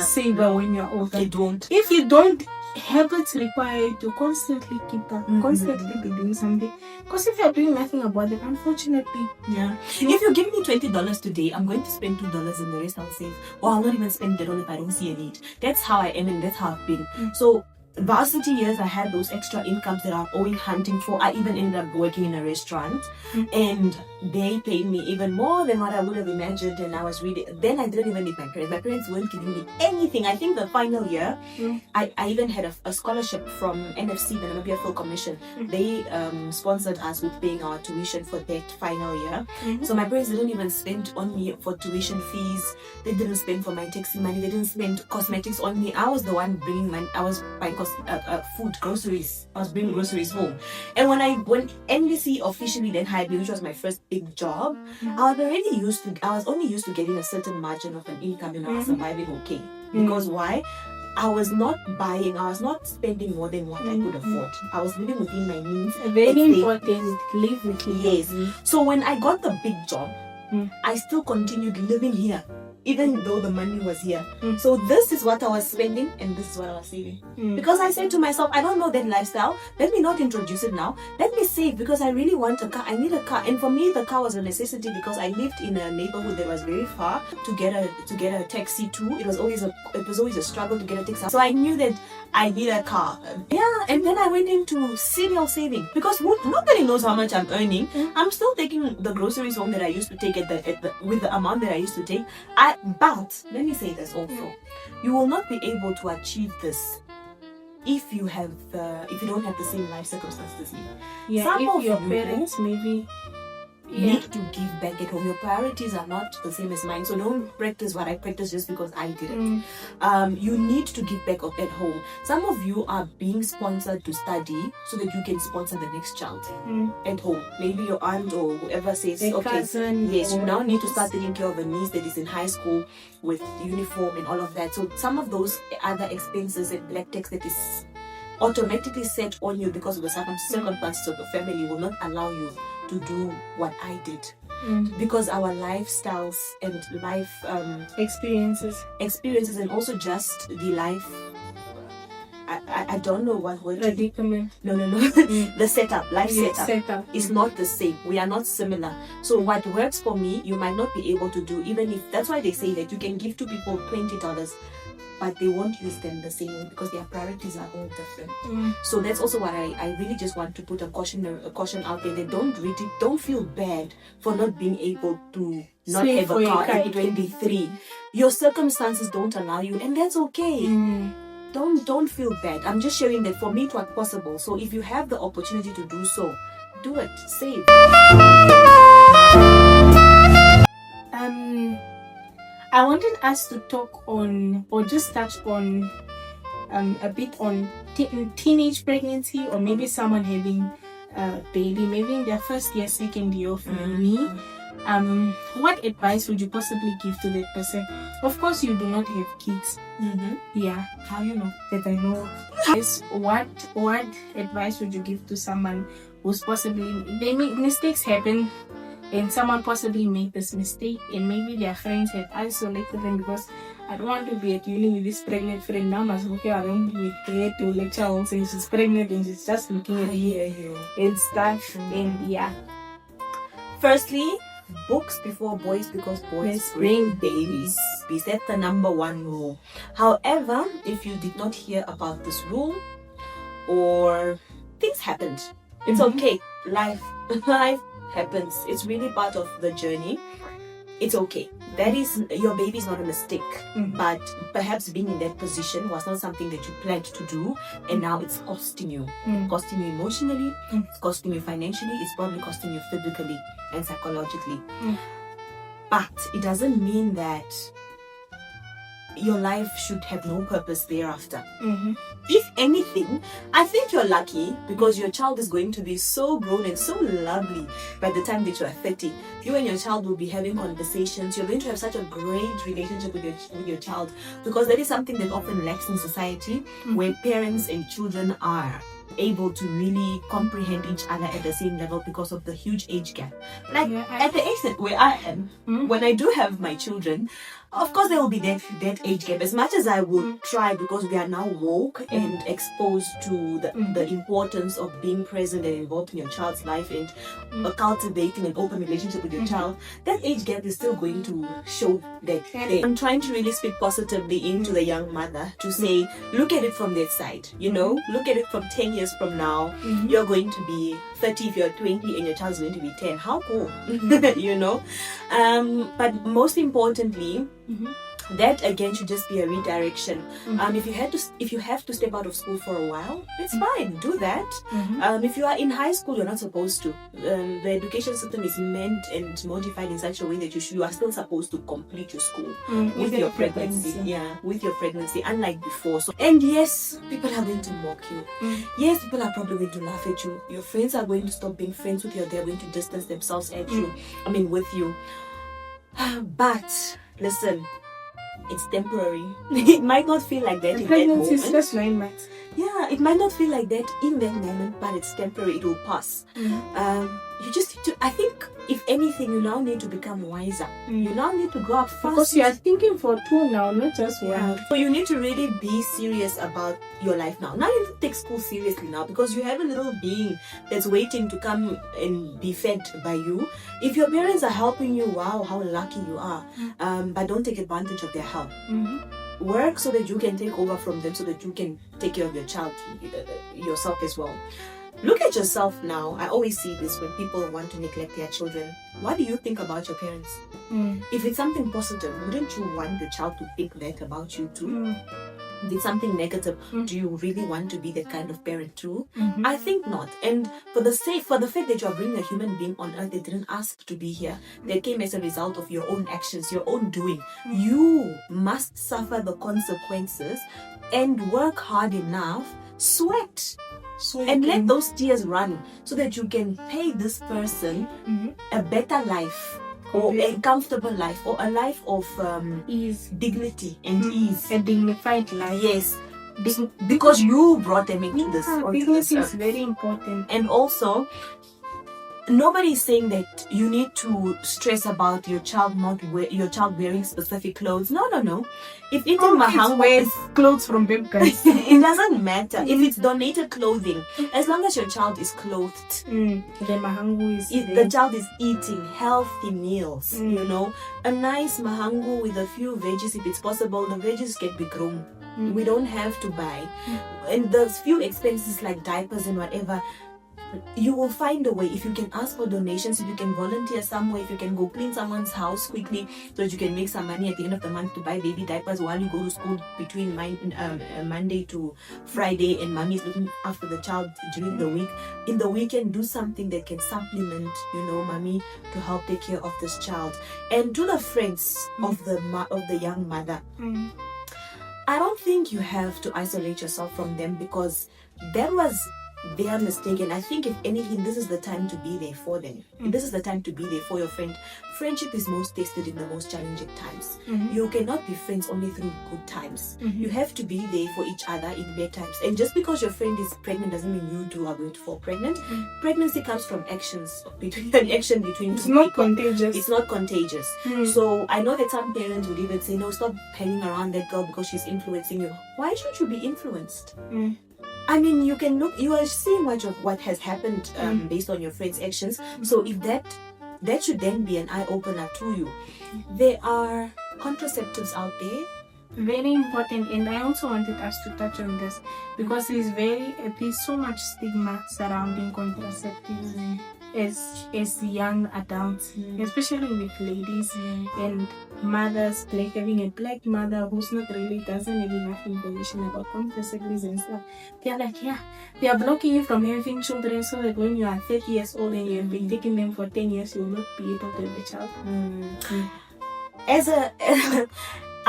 saver when you're older. It won't. If you don't, habits require you to constantly keep up, constantly be doing something. Because if you're doing nothing about it, unfortunately, If you give me $20 today, I'm going to spend $2 and the rest I'll save. Or I'll not even spend it all if I don't see a need. That's how I am and that's how I've been. So varsity years, I had those extra incomes that I'm always hunting for. I even ended up working in a restaurant and they paid me even more than what I would have imagined. And I was then I didn't even need my parents. My parents weren't giving me anything. I think the final year, I even had a scholarship from NFC, the Namibia Film Commission. They sponsored us with paying our tuition for that final year. So my parents didn't even spend on me for tuition fees. They didn't spend for my taxi money. They didn't spend cosmetics on me. I was the one bringing money. I was buying food, groceries. I was bringing groceries home. And when NBC officially then hired me, which was my first big job, I was only used to getting a certain margin of an income and I was surviving okay. Because why? I was not spending more than what I could afford. I was living within my means. very important, live with you. Yes. So when I got the big job, I still continued living here, even though the money was here. So this is what I was spending and this is what I was saving. Because I said to myself, I don't know that lifestyle. Let me not introduce it now. Let me save because I really want a car. I need a car. And for me, the car was a necessity because I lived in a neighborhood that was very far. To get a taxi too, it was always a struggle to get a taxi. So I knew that I need a car. And then I went into serial saving because nobody knows how much I'm earning. I'm still taking the groceries home that I used to take with the amount that I used to take. But let me say this also, you will not be able to achieve this if you don't have the same life circumstances. Some of your you parents maybe need to give back at home. Your priorities are not the same as mine, so don't practice what I practice just because I did it. You need to give back at home. Some of you are being sponsored to study so that you can sponsor the next child at home. Maybe your aunt or whoever says, cousin, yes, you now need to start taking care of a niece that is in high school with uniform and all of that. So some of those other expenses and black tax that is automatically set on you because of the circumstances of the family will not allow you to do what I did. Because our lifestyles and life experiences and also just the life, I don't know what word. Predicament. No. The life setup is not the same. We are not similar. So what works for me, you might not be able to do, even if that's why they say that you can give two people $20, but they won't use them the same way because their priorities are all different. So that's also what I really just want to put a caution out there. They don't feel bad for not being able to not Save have for a your car car at 23. Your circumstances don't allow you, and that's okay. don't feel bad. I'm just sharing that for me it was possible. So if you have the opportunity to do so, do it. Save. I wanted us to talk on, or just touch on, a bit on teenage pregnancy, or maybe someone having a baby, maybe in their first year, second year of uni. What advice would you possibly give to that person? Of course, you do not have kids. Yeah. How you know? That I know. Yes. What advice would you give to someone who's possibly, mistakes happen, and someone possibly made this mistake, and maybe their friends had isolated them because I don't want to be at uni with this pregnant friend. Now must look around with her to lecture on saying she's pregnant and she's just looking at me and stuff. And yeah. Firstly, books before boys, because boys bring babies. That's the number one rule. However, if you did not hear about this rule, or things happened, it's okay. Life happens. It's really part of the journey. It's okay. That is, your baby is not a mistake, but perhaps being in that position was not something that you planned to do, and now it's costing you. Costing you emotionally, it's costing you financially, it's probably costing you physically and psychologically. But it doesn't mean that your life should have no purpose thereafter. If anything, I think you're lucky because your child is going to be so grown and so lovely by the time that you are 30. You and your child will be having conversations. You're going to have such a great relationship with your child, because that is something that often lacks in society, where parents and children are able to really comprehend each other at the same level because of the huge age gap. Like at the age that where I am, when I do have my children, of course there will be that age gap. As much as I will try, because we are now woke and exposed to the importance of being present and involved in your child's life and cultivating an open relationship with your child, that age gap is still going to show that. I'm trying to really speak positively into the young mother to say, look at it from that side, look at it from 10 years from now. You're going to be 30 if you're 20 and your child's going to be 10. How cool. But most importantly, that again should just be a redirection. If you have to step out of school for a while, it's fine, do that. If you are in high school, you're not supposed to. The education system is meant and modified in such a way that you are still supposed to complete your school with your pregnancy. With your pregnancy, unlike before. And yes, people are going to mock you. Yes, people are probably going to laugh at you. Your friends are going to stop being friends with you. They're going to distance themselves with you. But listen, it's temporary. It might not feel like that in that moment. Is just 9 months. Yeah, it might not feel like that in that moment, but it's temporary. It will pass. You just need to, I think, if anything, you now need to become wiser. You now need to grow up fast. Because you are thinking for 2 now, not just 1. So you need to really be serious about your life now. Now you need to take school seriously now, because you have a little being that's waiting to come and be fed by you. If your parents are helping you, wow, how lucky you are. But don't take advantage of their help. Work so that you can take over from them, so that you can take care of your child, yourself as well. Look at yourself now. I always see this when people want to neglect their children. What do you think about your parents? If it's something positive, wouldn't you want the child to think that about you too? If it's something negative, do you really want to be that kind of parent too? I think not. And for the fact that you are bringing a human being on earth that didn't ask to be here, that came as a result of your own actions, your own doing, you must suffer the consequences and work hard enough, sweat. And let those tears run, so that you can pay this person a better life, or a comfortable life, or a life of ease, dignity and ease. A dignified life. Yes. Because you brought them into this. Dignity is very important. And also, nobody is saying that you need to stress about your child wearing specific clothes. No. If eating mahangu wears clothes from baby guys, it doesn't matter. If it's donated clothing, as long as your child is clothed, the mahangu is the child is eating healthy meals. A nice mahangu with a few veggies, if it's possible. The veggies can be grown. We don't have to buy, and the few expenses like diapers and whatever. you will find a way. If you can ask for donations, if you can volunteer somewhere, if you can go clean someone's house quickly so that you can make some money at the end of the month to buy baby diapers while you go to school between Monday to Friday, and mommy is looking after the child during the week. In the weekend, do something that can supplement, mommy, to help take care of this child. And to the friends of the young mother, I don't think you have to isolate yourself from them, because that was their mistake. And I think, if anything, this is the time to be there for them. This is the time to be there for your friend. Friendship is most tested in the most challenging times. You cannot be friends only through good times. You have to be there for each other in bad times. And just because your friend is pregnant doesn't mean you two are going to fall pregnant. Pregnancy comes from an action between It's two not people. contagious. It's not contagious. So I know that some parents would even say, no, stop hanging around that girl because she's influencing you. Why should you be influenced? I mean, you can look, you are seeing much of what has happened based on your friend's actions. So if that should then be an eye-opener to you. There are contraceptives out there. Very important, and I also wanted us to touch on this because there's so much stigma surrounding contraceptives as young adults, especially with ladies and mothers, like having a black mother who's not really doesn't have enough information about contraceptives and stuff. They're like, they are blocking you from having children so that when you are 30 years old and you have been taking them for 10 years, you will not be able to have a child.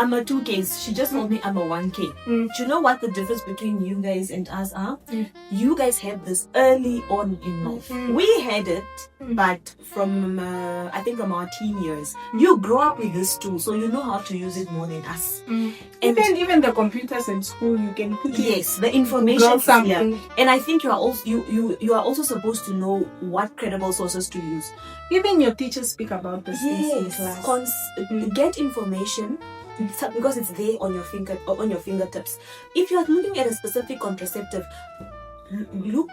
I'm a 2K. She just told me I'm a 1K. Do you know what the difference between you guys and us are? You guys had this early on in life. We had it, but from I think from our teen years. You grow up with this tool, so you know how to use it more than us. And even the computers in school, you can put the information something. here. And I think you are also you are also supposed to know what credible sources to use. Even your teachers speak about this in class. Get information, because it's there on your fingertips. If you are looking at a specific contraceptive, look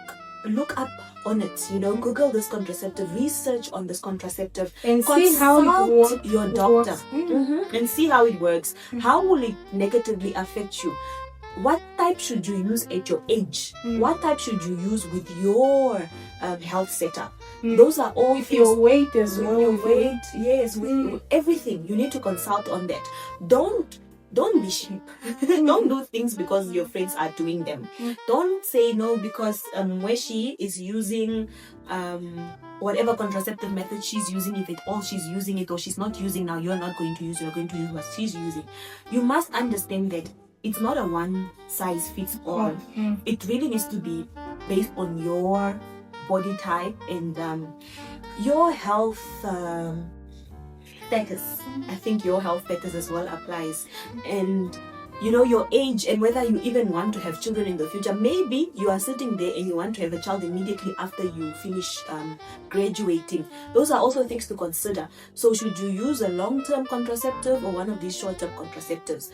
up on it. Google this contraceptive, research on this contraceptive, and see how it works. Your doctor and see how it works. How will it negatively affect you? What type should you use at your age? What type should you use with your health setup? Those are all with your weight as well. Your weight, yes, with everything. You need to consult on that. Don't be sheep. Don't do things because your friends are doing them. Don't say no because Mweshi is using whatever contraceptive method she's using. If at all she's using it or she's not using now, you're not going to use. You're going to use what she's using. You must understand that it's not a one size fits all. It really needs to be based on your body type and your health status. I think your health status as well applies, and your age and whether you even want to have children in the future. Maybe you are sitting there and you want to have a child immediately after you finish graduating. Those are also things to consider. So should you use a long-term contraceptive or one of these short-term contraceptives?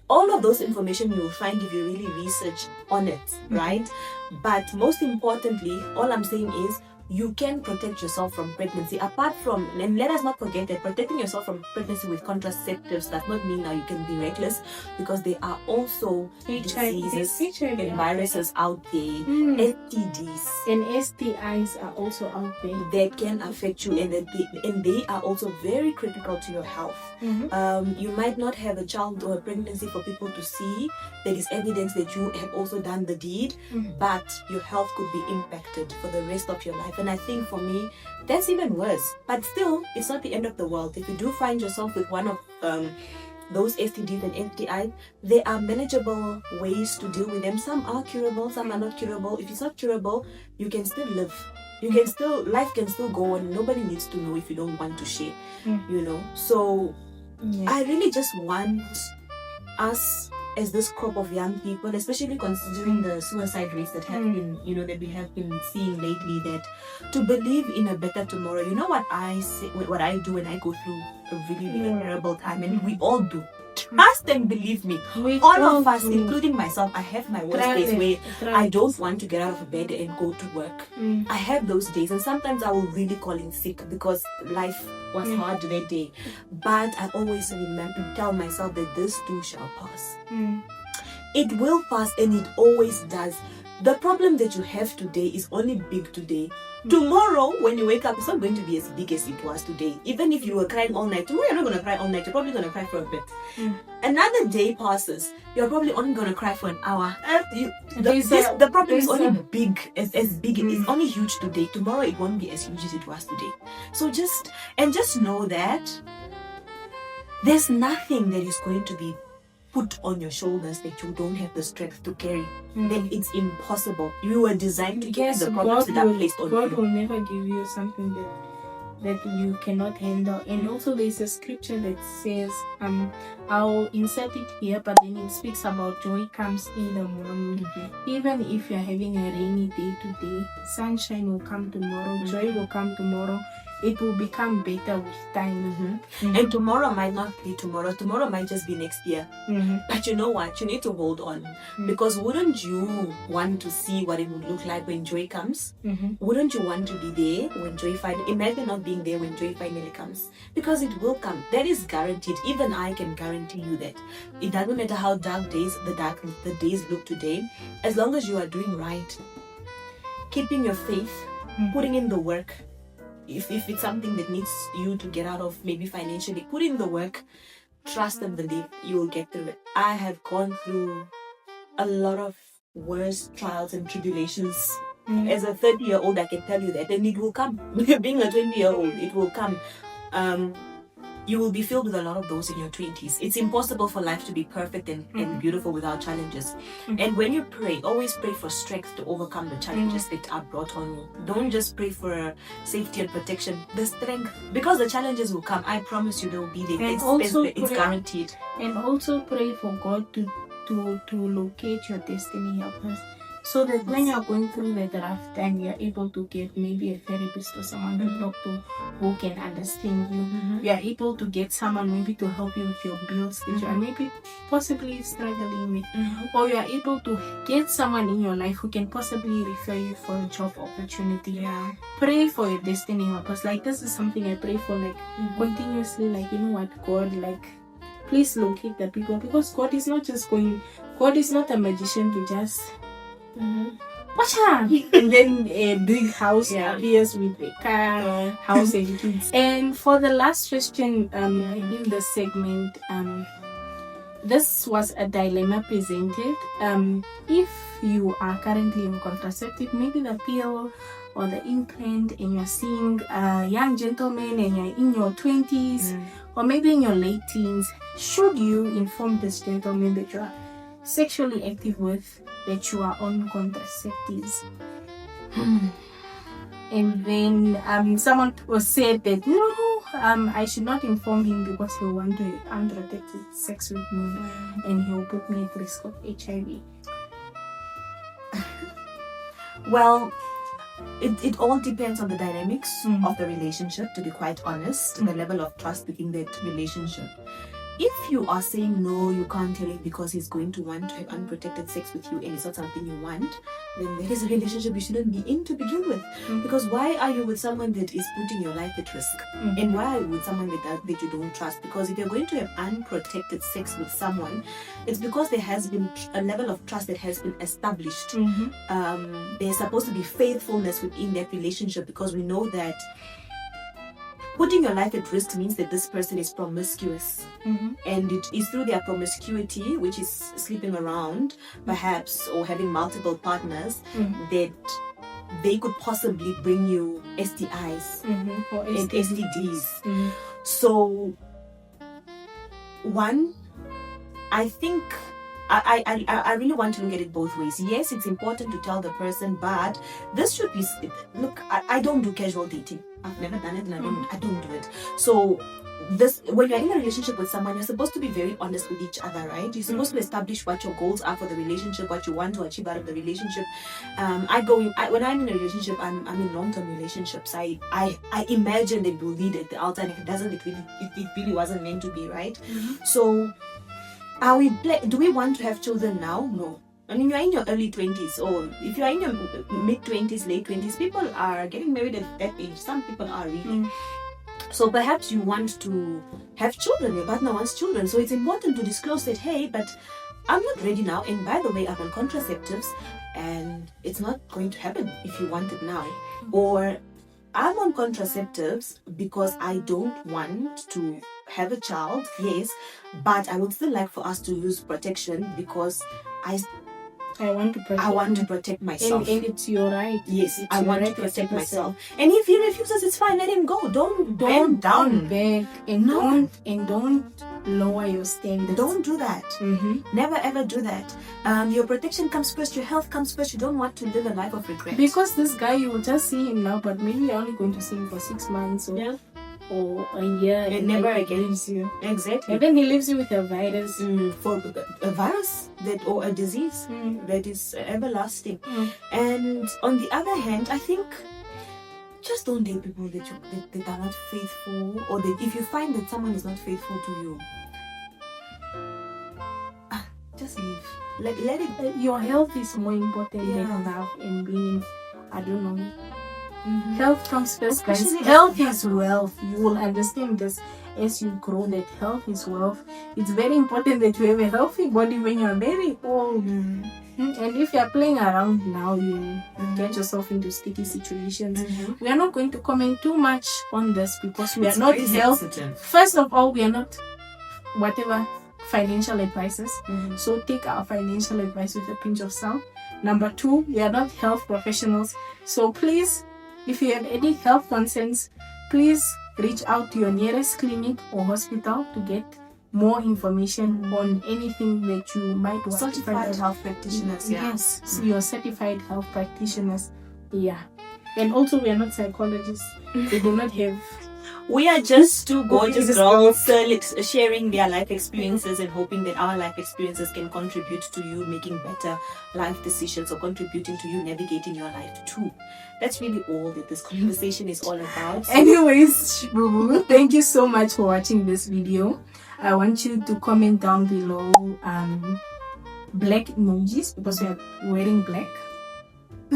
All of those information you will find if you really research on it, right? But most importantly, all I'm saying is you can protect yourself from pregnancy. Apart from, and let us not forget that protecting yourself from pregnancy with contraceptives does not mean now you can be reckless, because there are also diseases and viruses out there, STDs and STIs are also out there that can affect you, and they are also very critical to your health. You might not have a child or a pregnancy for people to see. There is evidence that you have also done the deed, but your health could be impacted for the rest of your life. And I think for me, that's even worse. But still, it's not the end of the world. If you do find yourself with one of those STDs and STIs, there are manageable ways to deal with them. Some are curable, some are not curable. If it's not curable, you can still live. Life can still go on. Nobody needs to know if you don't want to share, So I really just want us as this crop of young people, especially considering the suicide rates that have been, that we have been seeing lately, that to believe in a better tomorrow. You know what I say, what I do when I go through a really terrible time, and we all do. Trust and believe me, all of us, including myself, I have my worst days where I don't want to get out of bed and go to work. I have those days, and sometimes I will really call in sick because life was hard that day. But I always tell myself that this too shall pass. It will pass, and it always does. the problem that you have today is only big today. Tomorrow, when you wake up, it's not going to be as big as it was today. Even if you were crying all night, tomorrow you're not going to cry all night. You're probably going to cry for a bit. Another day passes, you're probably only going to cry for an hour. The problem is only big, as big. It's only huge today. Tomorrow it won't be as huge as it was today. So just know that there's nothing that is going to be put on your shoulders that you don't have the strength to carry. Then it's impossible. You were designed to carry the problems that are placed on you. God will never give you something that you cannot handle. And also there's a scripture that says, I'll insert it here, but then it speaks about joy comes in the morning. Even if you're having a rainy day today, sunshine will come tomorrow, joy will come tomorrow. It will become better with time. And tomorrow might not be tomorrow. Tomorrow might just be next year. But you know what? You need to hold on. Because wouldn't you want to see what it would look like when joy comes? Wouldn't you want to be there when joy finally... Imagine not being there when joy finally comes. Because it will come. That is guaranteed. Even I can guarantee you that. It doesn't matter how dark the days look today. As long as you are doing right, keeping your faith, putting in the work. If it's something that needs you to get out of, maybe financially, put in the work, trust and believe you will get through it. I have gone through a lot of worse trials and tribulations. As a 30-year-old, I can tell you that, and it will come. Being a 20-year-old, it will come. You will be filled with a lot of those in your 20s. It's impossible for life to be perfect and beautiful without challenges. And when you pray, always pray for strength to overcome the challenges that are brought on you. Don't just pray for safety and protection. The strength, because the challenges will come. I promise you they will be there. It's guaranteed. And also pray for God to locate your destiny helpers. So that when you're going through that rough time, you're able to get maybe a therapist or someone to talk to who can understand you. You're able to get someone maybe to help you with your bills that you are maybe possibly struggling with. Or you're able to get someone in your life who can possibly refer you for a job opportunity. Pray for your destiny helpers. Like, this is something I pray for, like, continuously. Like, you know what, God, like, please locate the people. Because God is not a magician to just... Watch out! And then a big house appears with a car, house and kids. And for the last question in the segment, this was a dilemma presented. If you are currently on contraceptive, maybe the pill or the implant, and you're seeing a young gentleman and you're in your 20s or maybe in your late teens, should you inform this gentleman that you are sexually active with, that you are on contraceptives? And then someone said that no, I should not inform him because he'll want to have unprotected sex with me and he'll put me at risk of HIV. Well, it all depends on the dynamics of the relationship, to be quite honest, the level of trust within that relationship. If you are saying no, you can't tell him because he's going to want to have unprotected sex with you and it's not something you want, then there is a relationship you shouldn't be in to begin with. Because why are you with someone that is putting your life at risk? And why are you with someone that you don't trust? Because if you're going to have unprotected sex with someone, it's because there has been a level of trust that has been established. There's supposed to be faithfulness within that relationship, because we know that putting your life at risk means that this person is promiscuous. And it is through their promiscuity, which is sleeping around, perhaps, or having multiple partners, that they could possibly bring you STIs or and STDs. So, one, I think I really want to look at it both ways. Yes, it's important to tell the person, but this should be... Look, I don't do casual dating. I've never done it, and I don't do it. So when you're in a relationship with someone, you're supposed to be very honest with each other, right? You're supposed to establish what your goals are for the relationship, what you want to achieve out of the relationship. When I'm in a relationship, I'm in long-term relationships. I imagine that we'll lead at the altar, and if it doesn't, it really wasn't meant to be, right? So do we want to have children now? No. I mean, you're in your early 20s, or if you're in your mid-20s, late 20s, people are getting married at that age. Some people are really. So perhaps you want to have children, your partner wants children. So it's important to disclose that, hey, but I'm not ready now. And by the way, I'm on contraceptives. and it's not going to happen if you want it now. Or I'm on contraceptives because I don't want to have a child, yes, but I would still like for us to use protection because I want to protect myself. And it's your right. Yes, it's I want to protect myself. And if he refuses, it's fine. Let him go. Don't bend down. Beg and don't lower your standards. Don't do that. Never ever do that. Your protection comes first. Your health comes first. You don't want to live a life of regret. Because this guy, you will just see him now, but maybe you're only going to see him for 6 months or a year, and never again. Leaves you. Exactly. And then he leaves you with a virus. For a virus or a disease that is everlasting. And on the other hand, I think just don't date people that are not faithful, or that if you find that someone is not faithful to you, just leave. Let it. Your health is more important than love and being, I don't know. Health comes first, guys. Health is wealth. You will understand this as you grow, that health is wealth. It's very important that you have a healthy body when you're very old. And if you're playing around now, you get yourself into sticky situations. We are not going to comment too much on this because we are not health. First of all, we are not whatever financial advisors. So take our financial advice with a pinch of salt. Number 2, we are not health professionals. So please, if you have any health concerns, please reach out to your nearest clinic or hospital to get more information on anything that you might want. Certified health practitioners, Yes, so you're certified health practitioners. Yeah. And also, we are not psychologists. We do not have... We are just two gorgeous girls sharing their life experiences and hoping that our life experiences can contribute to you making better life decisions or contributing to you navigating your life too. That's really all that this conversation is all about. Anyways, Shbooboo, thank you so much for watching this video. I want you to comment down below black emojis because we are wearing black.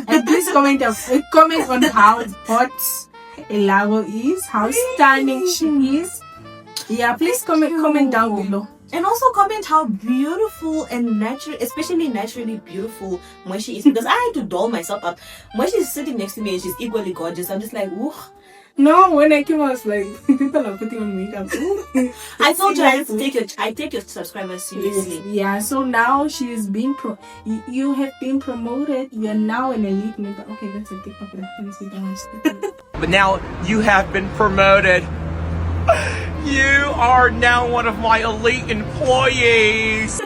And please comment on how hot Elago is, how stunning she is. Yeah, please comment down below. And also comment how beautiful and natural, especially naturally beautiful Mweshi is, because I had to doll myself up. Mweshi is sitting next to me and she's equally gorgeous. I'm just like, ooh. No, when I came I was like, people are putting on makeup. I told you I take your subscribers seriously. Yeah, so now she is being you have been promoted. You are now an elite member. Okay, that's a TikTok. But now you have been promoted. You are now one of my elite employees.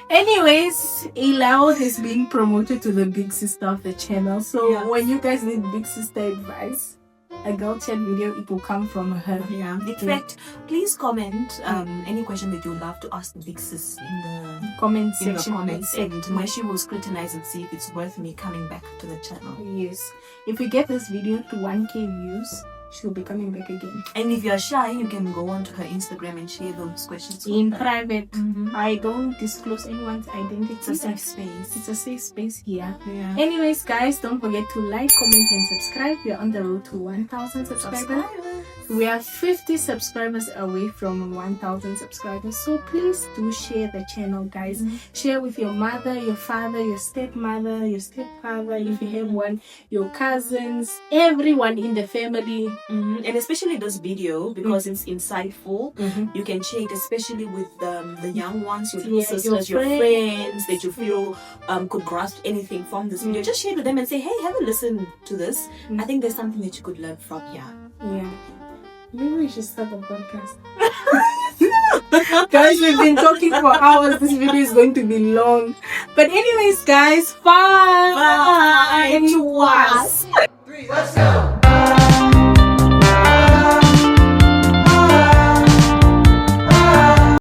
Anyways, Elao has been promoted to the big sister of the channel. So when you guys need big sister advice, a girl chat video, it will come from her. Yeah. In fact, please comment any question that you would love to ask the big sis in the comment section. And Mweshi will scrutinize and see if it's worth me coming back to the channel. Yes. If we get this video to 1K views, she'll be coming back again. And if you're shy, you can go onto her Instagram and share those questions in private. I don't disclose anyone's identity. It's a safe space. It's a safe space here. Yeah. Anyways, guys, don't forget to like, comment, and subscribe. We're on the road to 1,000 subscribers. We are 50 subscribers away from 1,000 subscribers. So please do share the channel, guys. Share with your mother, your father, your stepmother, your stepfather, if you have one, your cousins, everyone in the family. And especially this video, because it's insightful. You can share it especially with the young ones, your little sisters, your friends that you feel could grasp anything from this video. Just share it with them and say, hey, have a listen to this. I think there's something that you could learn from here. Yeah. Maybe we should start a podcast. Guys, we've been talking for hours. This video is going to be long. But anyways, guys, bye. Bye. To us. 3, let's go.